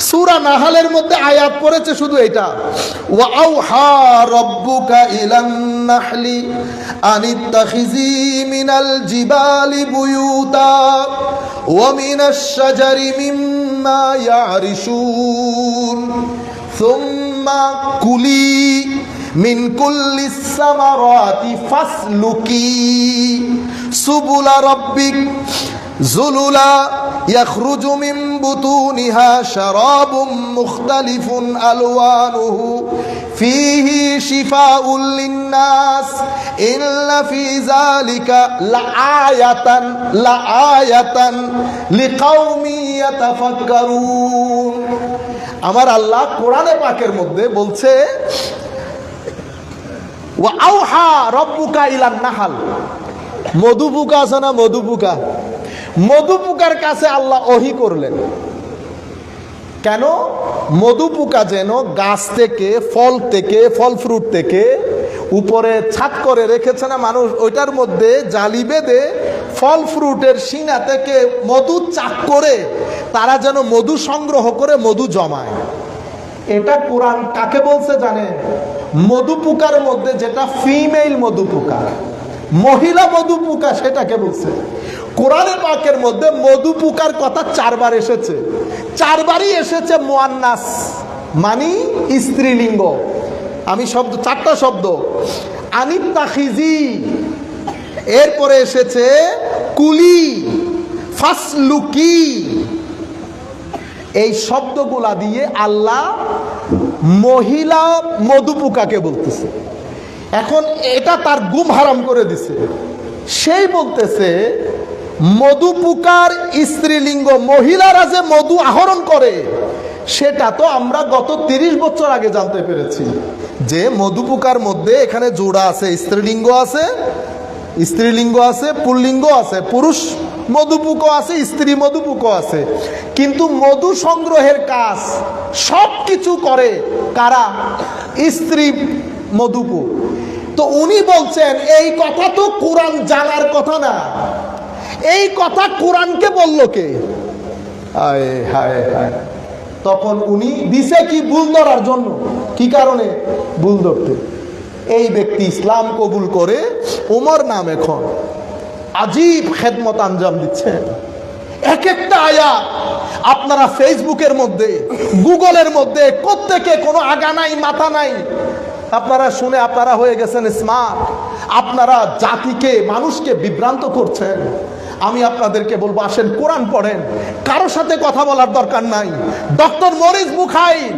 সূরা নাহালের মধ্যে আয়াত পড়েছে শুধু এটা, ওয়া আওহা রাব্বুকা ইলান নাহলি আনিত্তাখিজি মিনাল জিবালি বুয়ুতা ওয়া মিনাশ শাজারি মিম্মা ইয়ারিশুন সুম্মা কুলি মিন কুল্লিস সামারাতি ফাসলুকি সুবুলা রাব্বিক যুলুলা ইয়াখরুজু মিন বুতুনিহা শারাবুম মুখতালিফুন আলওয়ানুহু ফীহি শিফাউল লিন্নাস ইন্না ফী যালিকা লাআয়াতান লিকাওমি ইয়াতাফাক্কারুন। আমার আল্লাহ কোরআনে পাকের মধ্যে বলছে, ওয়া আওহা রাব্বুকা ইলান নাহাল। মধু পোকা আছে না, মধু পোকা, মধু পোকার কাছে আল্লাহ ওহী করলেন। কেন? মধু পোকা যেন গাছ থেকে, ফল ফ্রুট থেকে উপরে ছাদ করে রেখেছে না মানুষ, ওইটার মধ্যে জালি বেঁধে ফল ফ্রুটের সিনা থেকে মধু চাক করে তারা যেন মধু সংগ্রহ করে মধু জমায়। এটা কোরআন কাকে বলছে জানেন? মধু পোকার মধ্যে যেটা ফিমেল মধু পোকা, মহিলা মধু পোকা, সেটাকে বলছে। কোরআনে পাকের মধ্যে মধু পোকার কথা 4 বার এসেছে, 4 বারই এসেছে মুয়ান্নাস, মানে স্ত্রীলিঙ্গ। আমি শব্দ 4টা শব্দ, আনিত্তাখিজি, এরপরে এসেছে কুলি, ফাসলুকি। এই শব্দগুলা দিয়ে আল্লাহ মহিলা মধু পোকাকে বলতেছে। এখন এটা তার ঘুম হারাম করে দিছে। সেই বলতেছে মধু পোকার স্ত্রীলিঙ্গ, মহিলারা যে মধু আহরণ করে সেটা তো আমরা গত 30 বছর আগে জানতে পেরেছি যে মধুপোকার মধ্যে এখানে জোড়া আছে, স্ত্রীলিঙ্গ আছে, পুল্লিঙ্গ আছে, পুরুষ মধুপোকা আছে, স্ত্রী মধুপোকা আছে, কিন্তু মধু সংগ্রহের কাজ সব কিছু করে কারা? স্ত্রী মধুপোক। তো উনি বলছেন এই কথা তো কোরআন জানার কথা না, এই কথা কোরআনকে বলল কে? হায় হায় হায়। তখন উনি দিছে কি? ভুল ধরার জন্য। কি কারণে ভুল ধরতে? এই ব্যক্তি ইসলাম কবুল করে ওমর নাম এখন আজীব খেদমত আঞ্জাম দিচ্ছেন। এক একটা আয়াত আপনারা ফেসবুকের মধ্যে, গুগলের মধ্যে, প্রত্যেকে কোনো আগা নাই মাথা নাই, আপনারা শুনে আপনারা হয়ে গেছেন স্মার্ট, আপনারা জাতিকে, মানুষকে বিভ্রান্ত করছেন। আমি আপনাদেরকে বলবো, আসেন কোরআন পড়েন, কারোর সাথে কথা বলার দরকার নাই। ডক্টর মরিস বুখাইল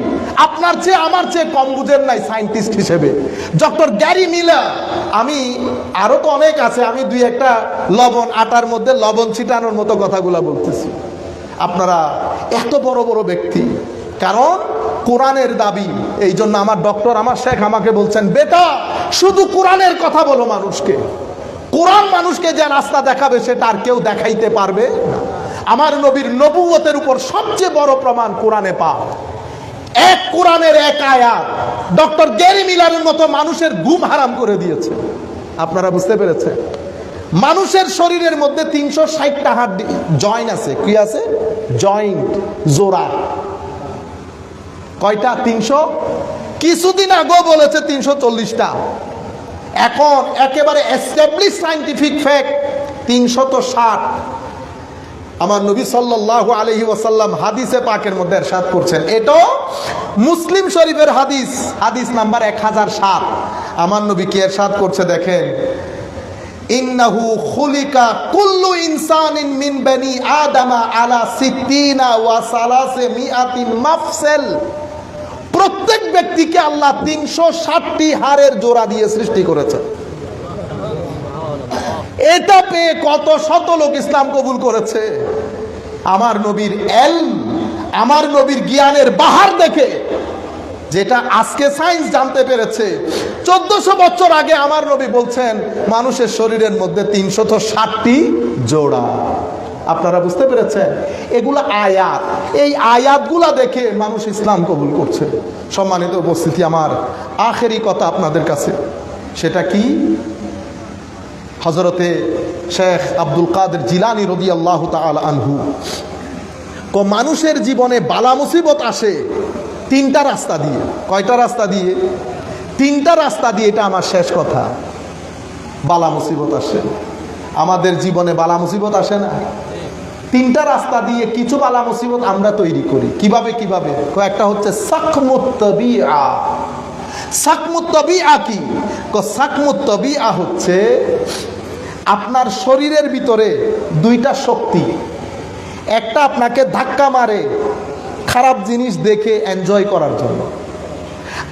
আপনার চেয়ে আমার চেয়ে কম বুঝেন নাই সায়েন্টিস্ট হিসেবে। ডক্টর গ্যারি মিলার, আমি আরো তো অনেক আছে, আমি দুই একটা লবণ, আটার মধ্যে লবণ ছিটানোর মতো কথাগুলো বলতেছি। আপনারা এত বড় বড় ব্যক্তি, কারণ কোরআনের দাবি। এই জন্য আমার ডক্টর, আমার শেখ আমাকে বলছেন, বেটা শুধু কোরআনের কথা বলো মানুষকে, কোরআন মানুষকে যে রাস্তা দেখাবে সেটা আর কেউ দেখাইতে পারবে না। আমার নবীর নবুয়তের উপর সবচেয়ে বড় প্রমাণ কোরআনে পাও। এক কোরআনের এক আয়াত ডক্টর গ্যারি মিলারের মতো মানুষের ঘুম হারাম করে দিয়েছে। আপনারা বুঝতে পেরেছেন? মানুষের শরীরের মধ্যে 360টা হাড় জয়েন্ট আছে। কি আছে? জয়েন্ট, জোড়া। কয়টা? 300। কিছুদিন আগেও বলেছে 340টা। এখন একেবারে এস্টাবলিশ সায়েন্টিফিক ফ্যাক্ট 360। আমার নবী সাল্লাল্লাহু আলাইহি ওয়াসাল্লাম হাদিসে পাকের মধ্যে ইরশাদ করছেন, এটা মুসলিম শরীফের হাদিস, হাদিস নাম্বার 1007। আমার নবী কি ইরশাদ করছে দেখেন, ইন্নাহু খুলিকা কুল্লু ইনসানিন মিন বানি আদামা আলা 60 ওয়া 300 মাফসাল। প্রত্যেক ব্যক্তিকে আল্লাহ 360টি হাড়ের জোড়া দিয়ে সৃষ্টি করেছে। এটা পেয়ে কত শত লোক ইসলাম কবুল করেছে। আমার নবীর ইলম, আমার নবীর জ্ঞানের বাহার দেখে, যেটা আজকে সায়েন্স জানতে পেরেছে, 1400 বছর আগে আমার নবী বলছেন মানুষের শরীরের মধ্যে 360টি জোড়া। আপনারা বুঝতে পেরেছেন? এগুলো আয়াত, এই আয়াতগুলা দেখে মানুষ ইসলাম কবুল করছে। সম্মানিত উপস্থিতি, আমার আখেরি কথা আপনাদের কাছে, সেটা কি? হযরতে শেখ আব্দুল কাদের জিলানী রাদিয়াল্লাহু তাআলা আনহু, মানুষের জীবনে বালা মুসিবত আসে 3টা রাস্তা দিয়ে। কয়টা রাস্তা দিয়ে? 3টা রাস্তা দিয়ে। এটা আমার শেষ কথা। বালা মুসিবত আসে আমাদের জীবনে, বালা মুসিবত আসে না? 3টা রাস্তা দিয়ে কিছু বালা মুসিবত আমরা তৈরি করি। কিভাবে? একটা হচ্ছে সাকমুত তাবিআ। সাকমুত তাবিআ কি? সাকমুত তাবিআ হচ্ছে আপনার শরীরের ভিতরে 2টা শক্তি। একটা আপনাকে ধাক্কা মারে খারাপ জিনিস দেখে এনজয় করার জন্য,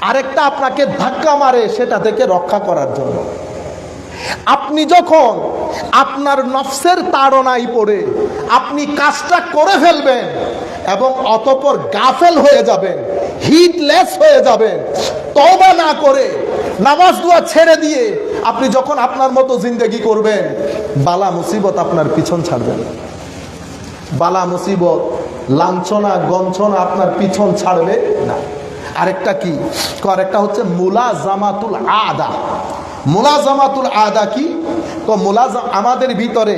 আরেকটা আপনাকে ধাক্কা মারে সেটা থেকে রক্ষা করার জন্য। আপনি যখন আপনার নফসের তাড়নায় পড়ে আপনি কাজটা করে ফেলবেন এবং অতঃপর গাফেল হয়ে যাবেন, হিটলেস হয়ে যাবেন, তওবা না করে নামাজ দোয়া ছেড়ে দিয়ে আপনি যখন আপনার মতো জিন্দেগি করবেন, বালা মুসিবত আপনার পিছন ছাড়বে না। বালা মুসিবত, লাঞ্ছনা গঞ্ছনা আপনার পিছন ছাড়বে না। আরেকটা কি? আরেকটা হচ্ছে মুলাজামাতুল আদা। মুলাজামাতুল আদা কি? আমাদের ভিতরে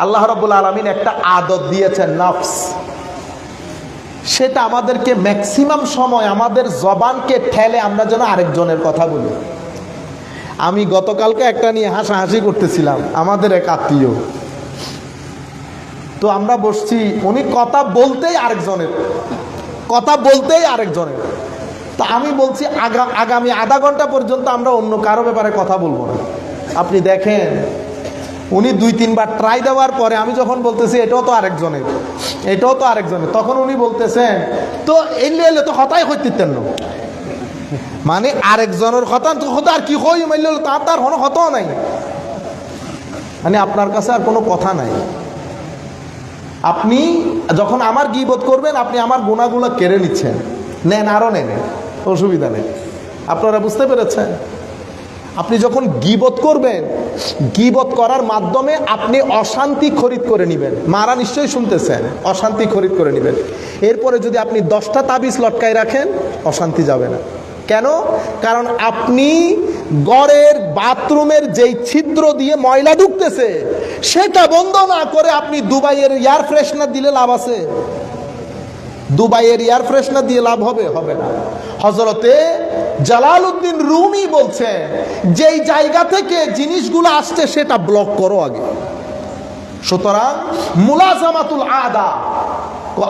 আল্লাহ রাব্বুল আলামিন একটা আদত দিয়েছেন, নফস। সেটা আমাদেরকে ম্যাক্সিমাম সময় আমাদের জবানকে ঠেলে আমরা যেন আরেকজনের কথা বলি। আমি গতকালকে একটা নিয়ে হাসাহাসি করতেছিলাম, আমাদের এক আত্মীয়। তো আমরা বসছি, উনি কথা বলতেই আরেকজনের। তা আমি বলছি আগামী আধা ঘন্টা পর্যন্ত আমরা অন্য কারো ব্যাপারে কথা বলবো না। আপনি দেখেন, উনি 2-3 বার ট্রাই দেওয়ার পরে আমি যখন বলতেছি এটাও তো আরেকজনের, তখন উনি বলতেছেন তো এলে তো হতাই হইতেন না, মানে আরেকজনের কথা আর কি হই মাইলে তার কোনো কথাও নাই, মানে আপনার কাছে আর কোনো কথা নাই। আপনি যখন আমার গীবত করবেন, আপনি আমার গুনাহগুলো কেড়ে নিচ্ছেন। নেন, আরো নেন, অসুবিধা নেই। আপনারা বুঝতে পেরেছেন? আপনি যখন গীবত করবেন, গীবত করার মাধ্যমে আপনি অশান্তি খরিদ করে নেবেন। মারা নিশ্চয়ই শুনতেছেন, অশান্তি খরিদ করে নেবেন। এরপরে যদি আপনি 10টা তাবিজ লটকায় রাখেন, অশান্তি যাবে না। কেন? কারণ আপনি ঘরের বাথরুমের যেই ছিদ্র দিয়ে ময়লা ঢুকতেছে সেটা বন্ধ না করে আপনি দুবাইয়ের এয়ার ফ্রেশনার দিলে লাভ আছে? দুবাইয়ের এয়ার ফ্রেশনার দিয়ে লাভ হবে? হবে না। হযরতে জালালউদ্দিন রুমি বলছেন, যেই জায়গা থেকে জিনিসগুলো আসছে সেটা ব্লক করো আগে। সুতরাং মুলাজামাতুল আদা,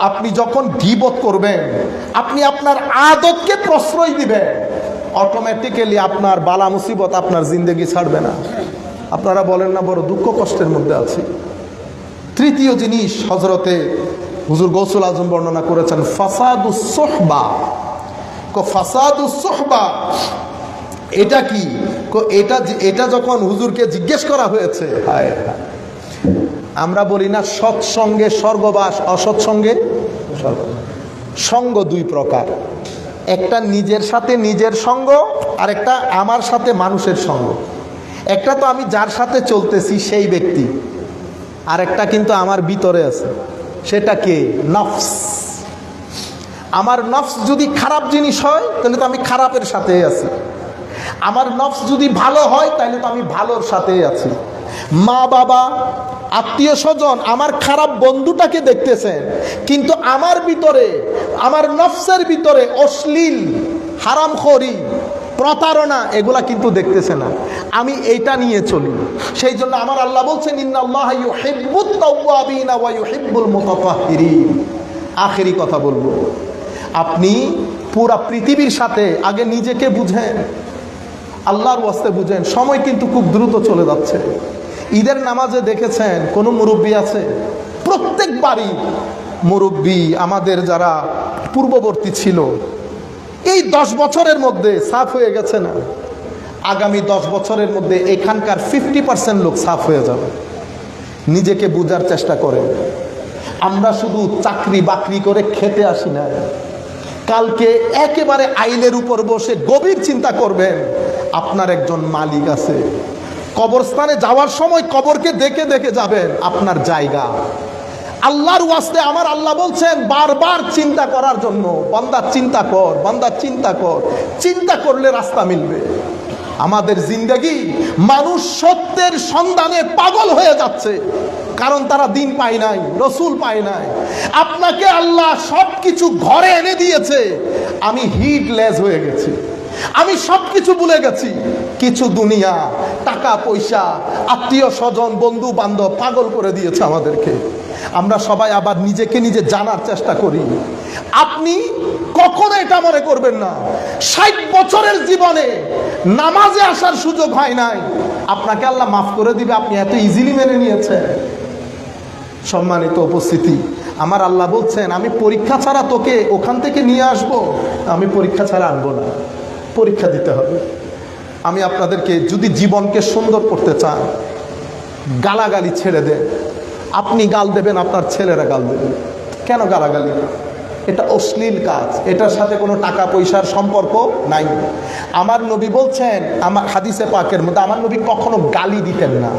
আপনি যখন গীবত করবেন, আপনি আপনার আদতকে প্রশ্রয় দিবেন, অটোমেটিক্যালি আপনার বালা মুসিবত আপনার জিন্দেগি ছাড়বে না। আপনারা বলেন না বড় দুঃখ কষ্টের মধ্যে আছি। তৃতীয় জিনিস হযরতে হুজুর গৌসুল আজম বর্ণনা করেছেন, ফাসাদুস সুহবা। ফাসাদুস সুহবা এটা কি? এটা যখন হুজুরকে জিজ্ঞেস করা হয়েছে, হায় হায়, আমরা বলি না সৎসঙ্গে স্বর্গবাস, অসৎসঙ্গে স্বর্গবাস। সঙ্গ দুই প্রকার, একটা নিজের সাথে নিজের সঙ্গ, আর একটা আমার সাথে মানুষের সঙ্গ। একটা তো আমি যার সাথে চলতেছি সেই ব্যক্তি, আর একটা কিন্তু আমার ভিতরে আছে, সেটা কে? নফস। আমার নফস যদি খারাপ জিনিস হয় তাহলে তো আমি খারাপের সাথে আছি, আমার নফস যদি ভালো হয় তাহলে তো আমি ভালোর সাথে আছি। মা বাবা, আত্মীয় স্বজন আমার খারাপ বন্ধুটাকে দেখতেছেন, কিন্তু আমার ভিতরে, আমার নফসের ভিতরে অশ্লীল, হারামখোরি, প্রতারণা এগুলা কিন্তু দেখতেছে না। আমি এইটা নিয়ে চলি। সেই জন্য আমার আল্লাহ বলছেন, ইন্নাল্লাহা ইউহিব্বুত তাওয়াবিনা ওয়া ইউহিব্বুল মুতাতাহহিরিন। আখেরি কথা বলবো, আপনি পুরা পৃথিবীর সাথে আগে নিজেকে বুঝেন, আল্লাহর ওয়াস্তে বুঝেন। সময় কিন্তু খুব দ্রুত চলে যাচ্ছে। ঈদের নামাজে দেখেছেন কোনো মুরব্বী আছে? প্রত্যেক বাড়ি মুরব্বী আমাদের যারা পূর্ববর্তী ছিল, এই 10 বছরের মধ্যে সাফ হয়ে গেছে না? আগামী 10 বছরের মধ্যে এখানকার 50% লোক সাফ হয়ে যাবে। নিজেকে বুঝার চেষ্টা করেন। আমরা শুধু চাকরি বাকরি করে খেতে আসি না, কালকে একেবারে আইলের উপর বসে গভীর চিন্তা করবেন, আপনার একজন মালিক আছে। কবরস্থানে যাওয়ার সময় কবরকে দেখে দেখে যাবেন, আপনার জায়গা। আল্লাহর ওয়াস্তে আমার আল্লাহ বলছেন বারবার চিন্তা করার জন্য, বান্দা চিন্তা কর, বান্দা চিন্তা কর। চিন্তা করলে রাস্তা মিলবে। আমাদের জিন্দেগি, মানুষ সত্যের সন্ধানে পাগল হয়ে যাচ্ছে, কারণ তারা দিন পায় নাই, রসুল পায় নাই। আপনাকে আল্লাহ সবকিছু ঘরে এনে দিয়েছে, আমি হিটলেস হয়ে গেছি, আমি সবকিছু ভুলে গেছি। কিছু দুনিয়া, টাকা পয়সা, আত্মীয় স্বজন, বন্ধু বান্ধব পাগল করে দিয়েছে আমাদেরকে। আমরা সবাই আবার নিজেকে নিজে জানার চেষ্টা করি। আপনি কখনো এটা মনে করবেন না 60 বছরের জীবনে নামাজে আসার সুযোগ হয় নাই, আপনাকে আল্লাহ মাফ করে দিবে, আপনি এত ইজিলি মেনে নিয়েছেন। সম্মানিত উপস্থিতি, আমার আল্লাহ বলছেন আমি পরীক্ষা ছাড়া তোকে ওখান থেকে নিয়ে আসব? আমি পরীক্ষা ছাড়া আনবো না, পরীক্ষা দিতে হবে। আমি আপনাদেরকে, যদি জীবনকে সুন্দর করতে চান, গালাগালি ছেড়ে দেন। আপনি গাল দেবেন, আপনার ছেলেরা গাল দেবে। কেন গালাগালি? এটা অশ্লীল কাজ, এটার সাথে কোনো টাকা পয়সার সম্পর্ক নাই। আমার নবী বলছেন, আমার হাদিসে পাকের মধ্যে, আমার নবী কখনো গালি দিতেন না।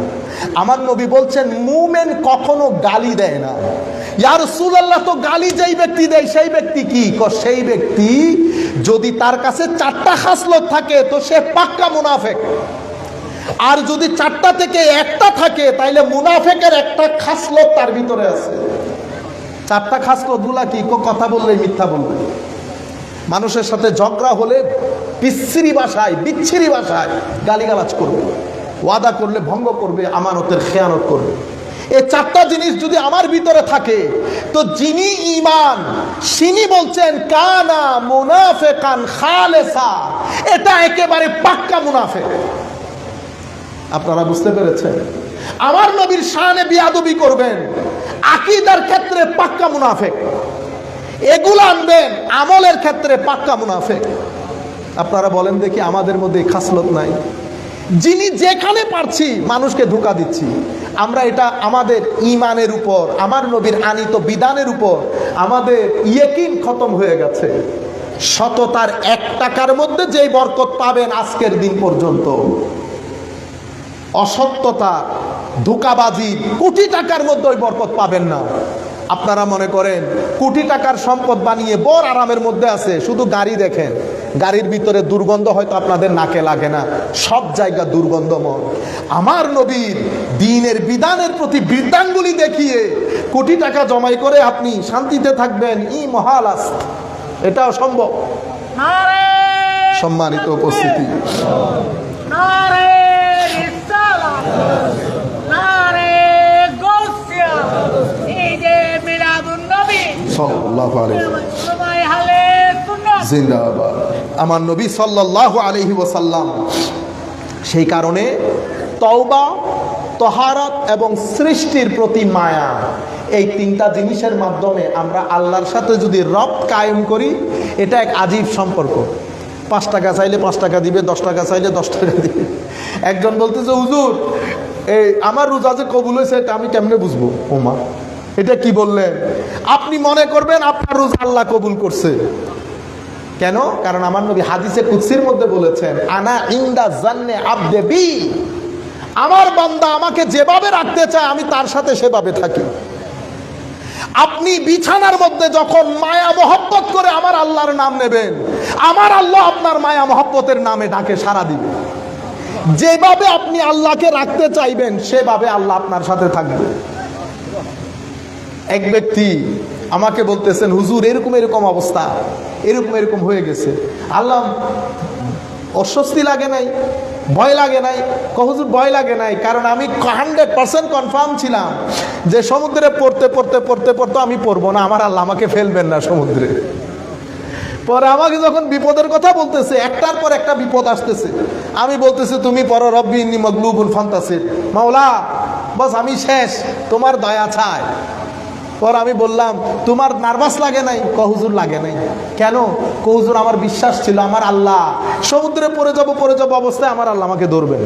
আমার নবী বলছেন মুমিন কখনো গালি দেয় না। ইয়া রাসূলুল্লাহ, তো গালি যেই ব্যক্তি দেয় সেই ব্যক্তি কি? সেই ব্যক্তি যদি তার কাছে 4টা খাসলত থাকে তো সে পাক্কা মুনাফিক। আর যদি 4টা থেকে একটা থাকে তাইলে মুনাফিকের একটা খাসলত তার ভিতরে আছে। 4টা খাসলত গুলা কি? কথা বললে মিথ্যা বলবে, মানুষের সাথে ঝগড়া হলে বিচ্ছিরি ভাষায় গালিগালাজ করবে, ওয়াদা করলে ভঙ্গ করবে, আমানতের খেয়ানত করবে। এই 4টা জিনিস যদি আমার ভিতরে থাকে তো যিনি ঈমান, তিনি বলছেন কানা মুনাফিকান খালেসা, এটা একেবারে পাক্কা মুনাফিক। আপনারা বুঝতে পেরেছেন? আমার নবীর শানে বিয়াদবি করবেন, আকীদার ক্ষেত্রে পাক্কা মুনাফিক। এগুলো আনবেন, আমলের ক্ষেত্রে পাক্কা মুনাফিক। আপনারা বলেন দেখি, আমাদের মধ্যে খাসলত নাই? যিনি যেখানে পারছি মানুষকে ধোঁকা দিচ্ছি, আমরা এটা আমাদের ঈমানের উপর, আমার নবীর আনিত বিধানের উপর আমাদের ইয়াকিন খতম হয়ে গেছে। সততার 1 টাকার মধ্যে যেই বরকত পাবেন আজকের দিন পর্যন্ত, অসত্যতা ধোঁকাবাজি কোটি টাকার মধ্যে ওই বরকত পাবেন না। আপনারা মনে করেন কোটি টাকার সম্পদ বানিয়ে বড় আরামের মধ্যে আছে, শুধু গাড়ি দেখেন, গাড়ির ভিতরে দুর্গন্ধ হয়তো আপনাদের নাকে লাগে না, সব জায়গা দুর্গন্ধময়। আমার নবীর দ্বীনের বিধানের প্রতি বৃদ্ধাঙ্গুলি দেখিয়ে কোটি টাকা জমাই করে আপনি শান্তিতে থাকবেন, ই মহালাস, এটাও সম্ভব? সম্মানিত উপস্থিতি, জিন্দাবাদ আমার নবী সাল্লাল্লাহু আলাইহি ওয়াসাল্লাম। সেই কারণে তওবা, তহারাত এবং সৃষ্টির প্রতি মায়া, এই 3টা জিনিসের মাধ্যমে আমরা আল্লাহর সাথে যদি রবত কায়েম করি, এটা এক আজীব সম্পর্ক। 5 টাকা চাইলে 5 টাকা দিবে, 10 টাকা চাইলে 10 টাকা দিবে। একজন বলতেছে, হুজুর এই আমার রোজা যে কবুল হয়েছে এটা আমি কেমনে বুঝবো? ওমা, এটা কি বললেন? আপনি মনে করবেন আপনার রোজা আল্লাহ কবুল করছে। কেন? কারণ আমার নবী হাদিসে কুদসির মধ্যে বলেছেন, আনা ইনদা জান্নে আবদে বি, আমার বান্দা আমাকে যেভাবে রাখতে চায় আমি তার সাথে সেভাবে থাকি। আপনি বিছানার মধ্যে যখন মায়া মহব্বত করে আমার আল্লাহর নাম নেবেন, আমার আল্লাহ আপনার মায়া মহব্বতের নামে ডাকে সাড়া দিবে। যেভাবে আপনি আল্লাহকে রাখতে চাইবেন সেভাবে আল্লাহ আপনার সাথে থাকবে। এক ব্যক্তি আমাকে বলতেছেন, হুজুর এরকম এরকম অবস্থা, এরকম এরকম হয়ে গেছে, আল্লাহ অস্বস্তি লাগে নাই, ভয় লাগে নাই? হুজুর ভয় লাগে নাই, কারণ আমি 100% কনফার্ম ছিলাম যে সমুদ্রে পড়তে পড়তে পড়তে পড়তে আমি পড়বো না, আমার আল্লাহ আমাকে ফেলবেন না সমুদ্রে। পরে আমাকে যখন বিপদের কথা বলতেছে, একটার পর একটা বিপদ আসতেছে, আমি বলতেছি তুমি পর রব্বি ইন্নী মাগলুবুন ফান্তাসির, মাওলা বস আমি শেষ, তোমার দয়া চাই। পর আমি বললাম, তোমার নার্ভাস লাগে নাই? হুজুর লাগে নাই। কেন? হুজুর আমার বিশ্বাস ছিল আমার আল্লাহ, সমুদ্রে পড়ে যাবো অবস্থায় আমার আল্লাহ আমাকে ধরবেন।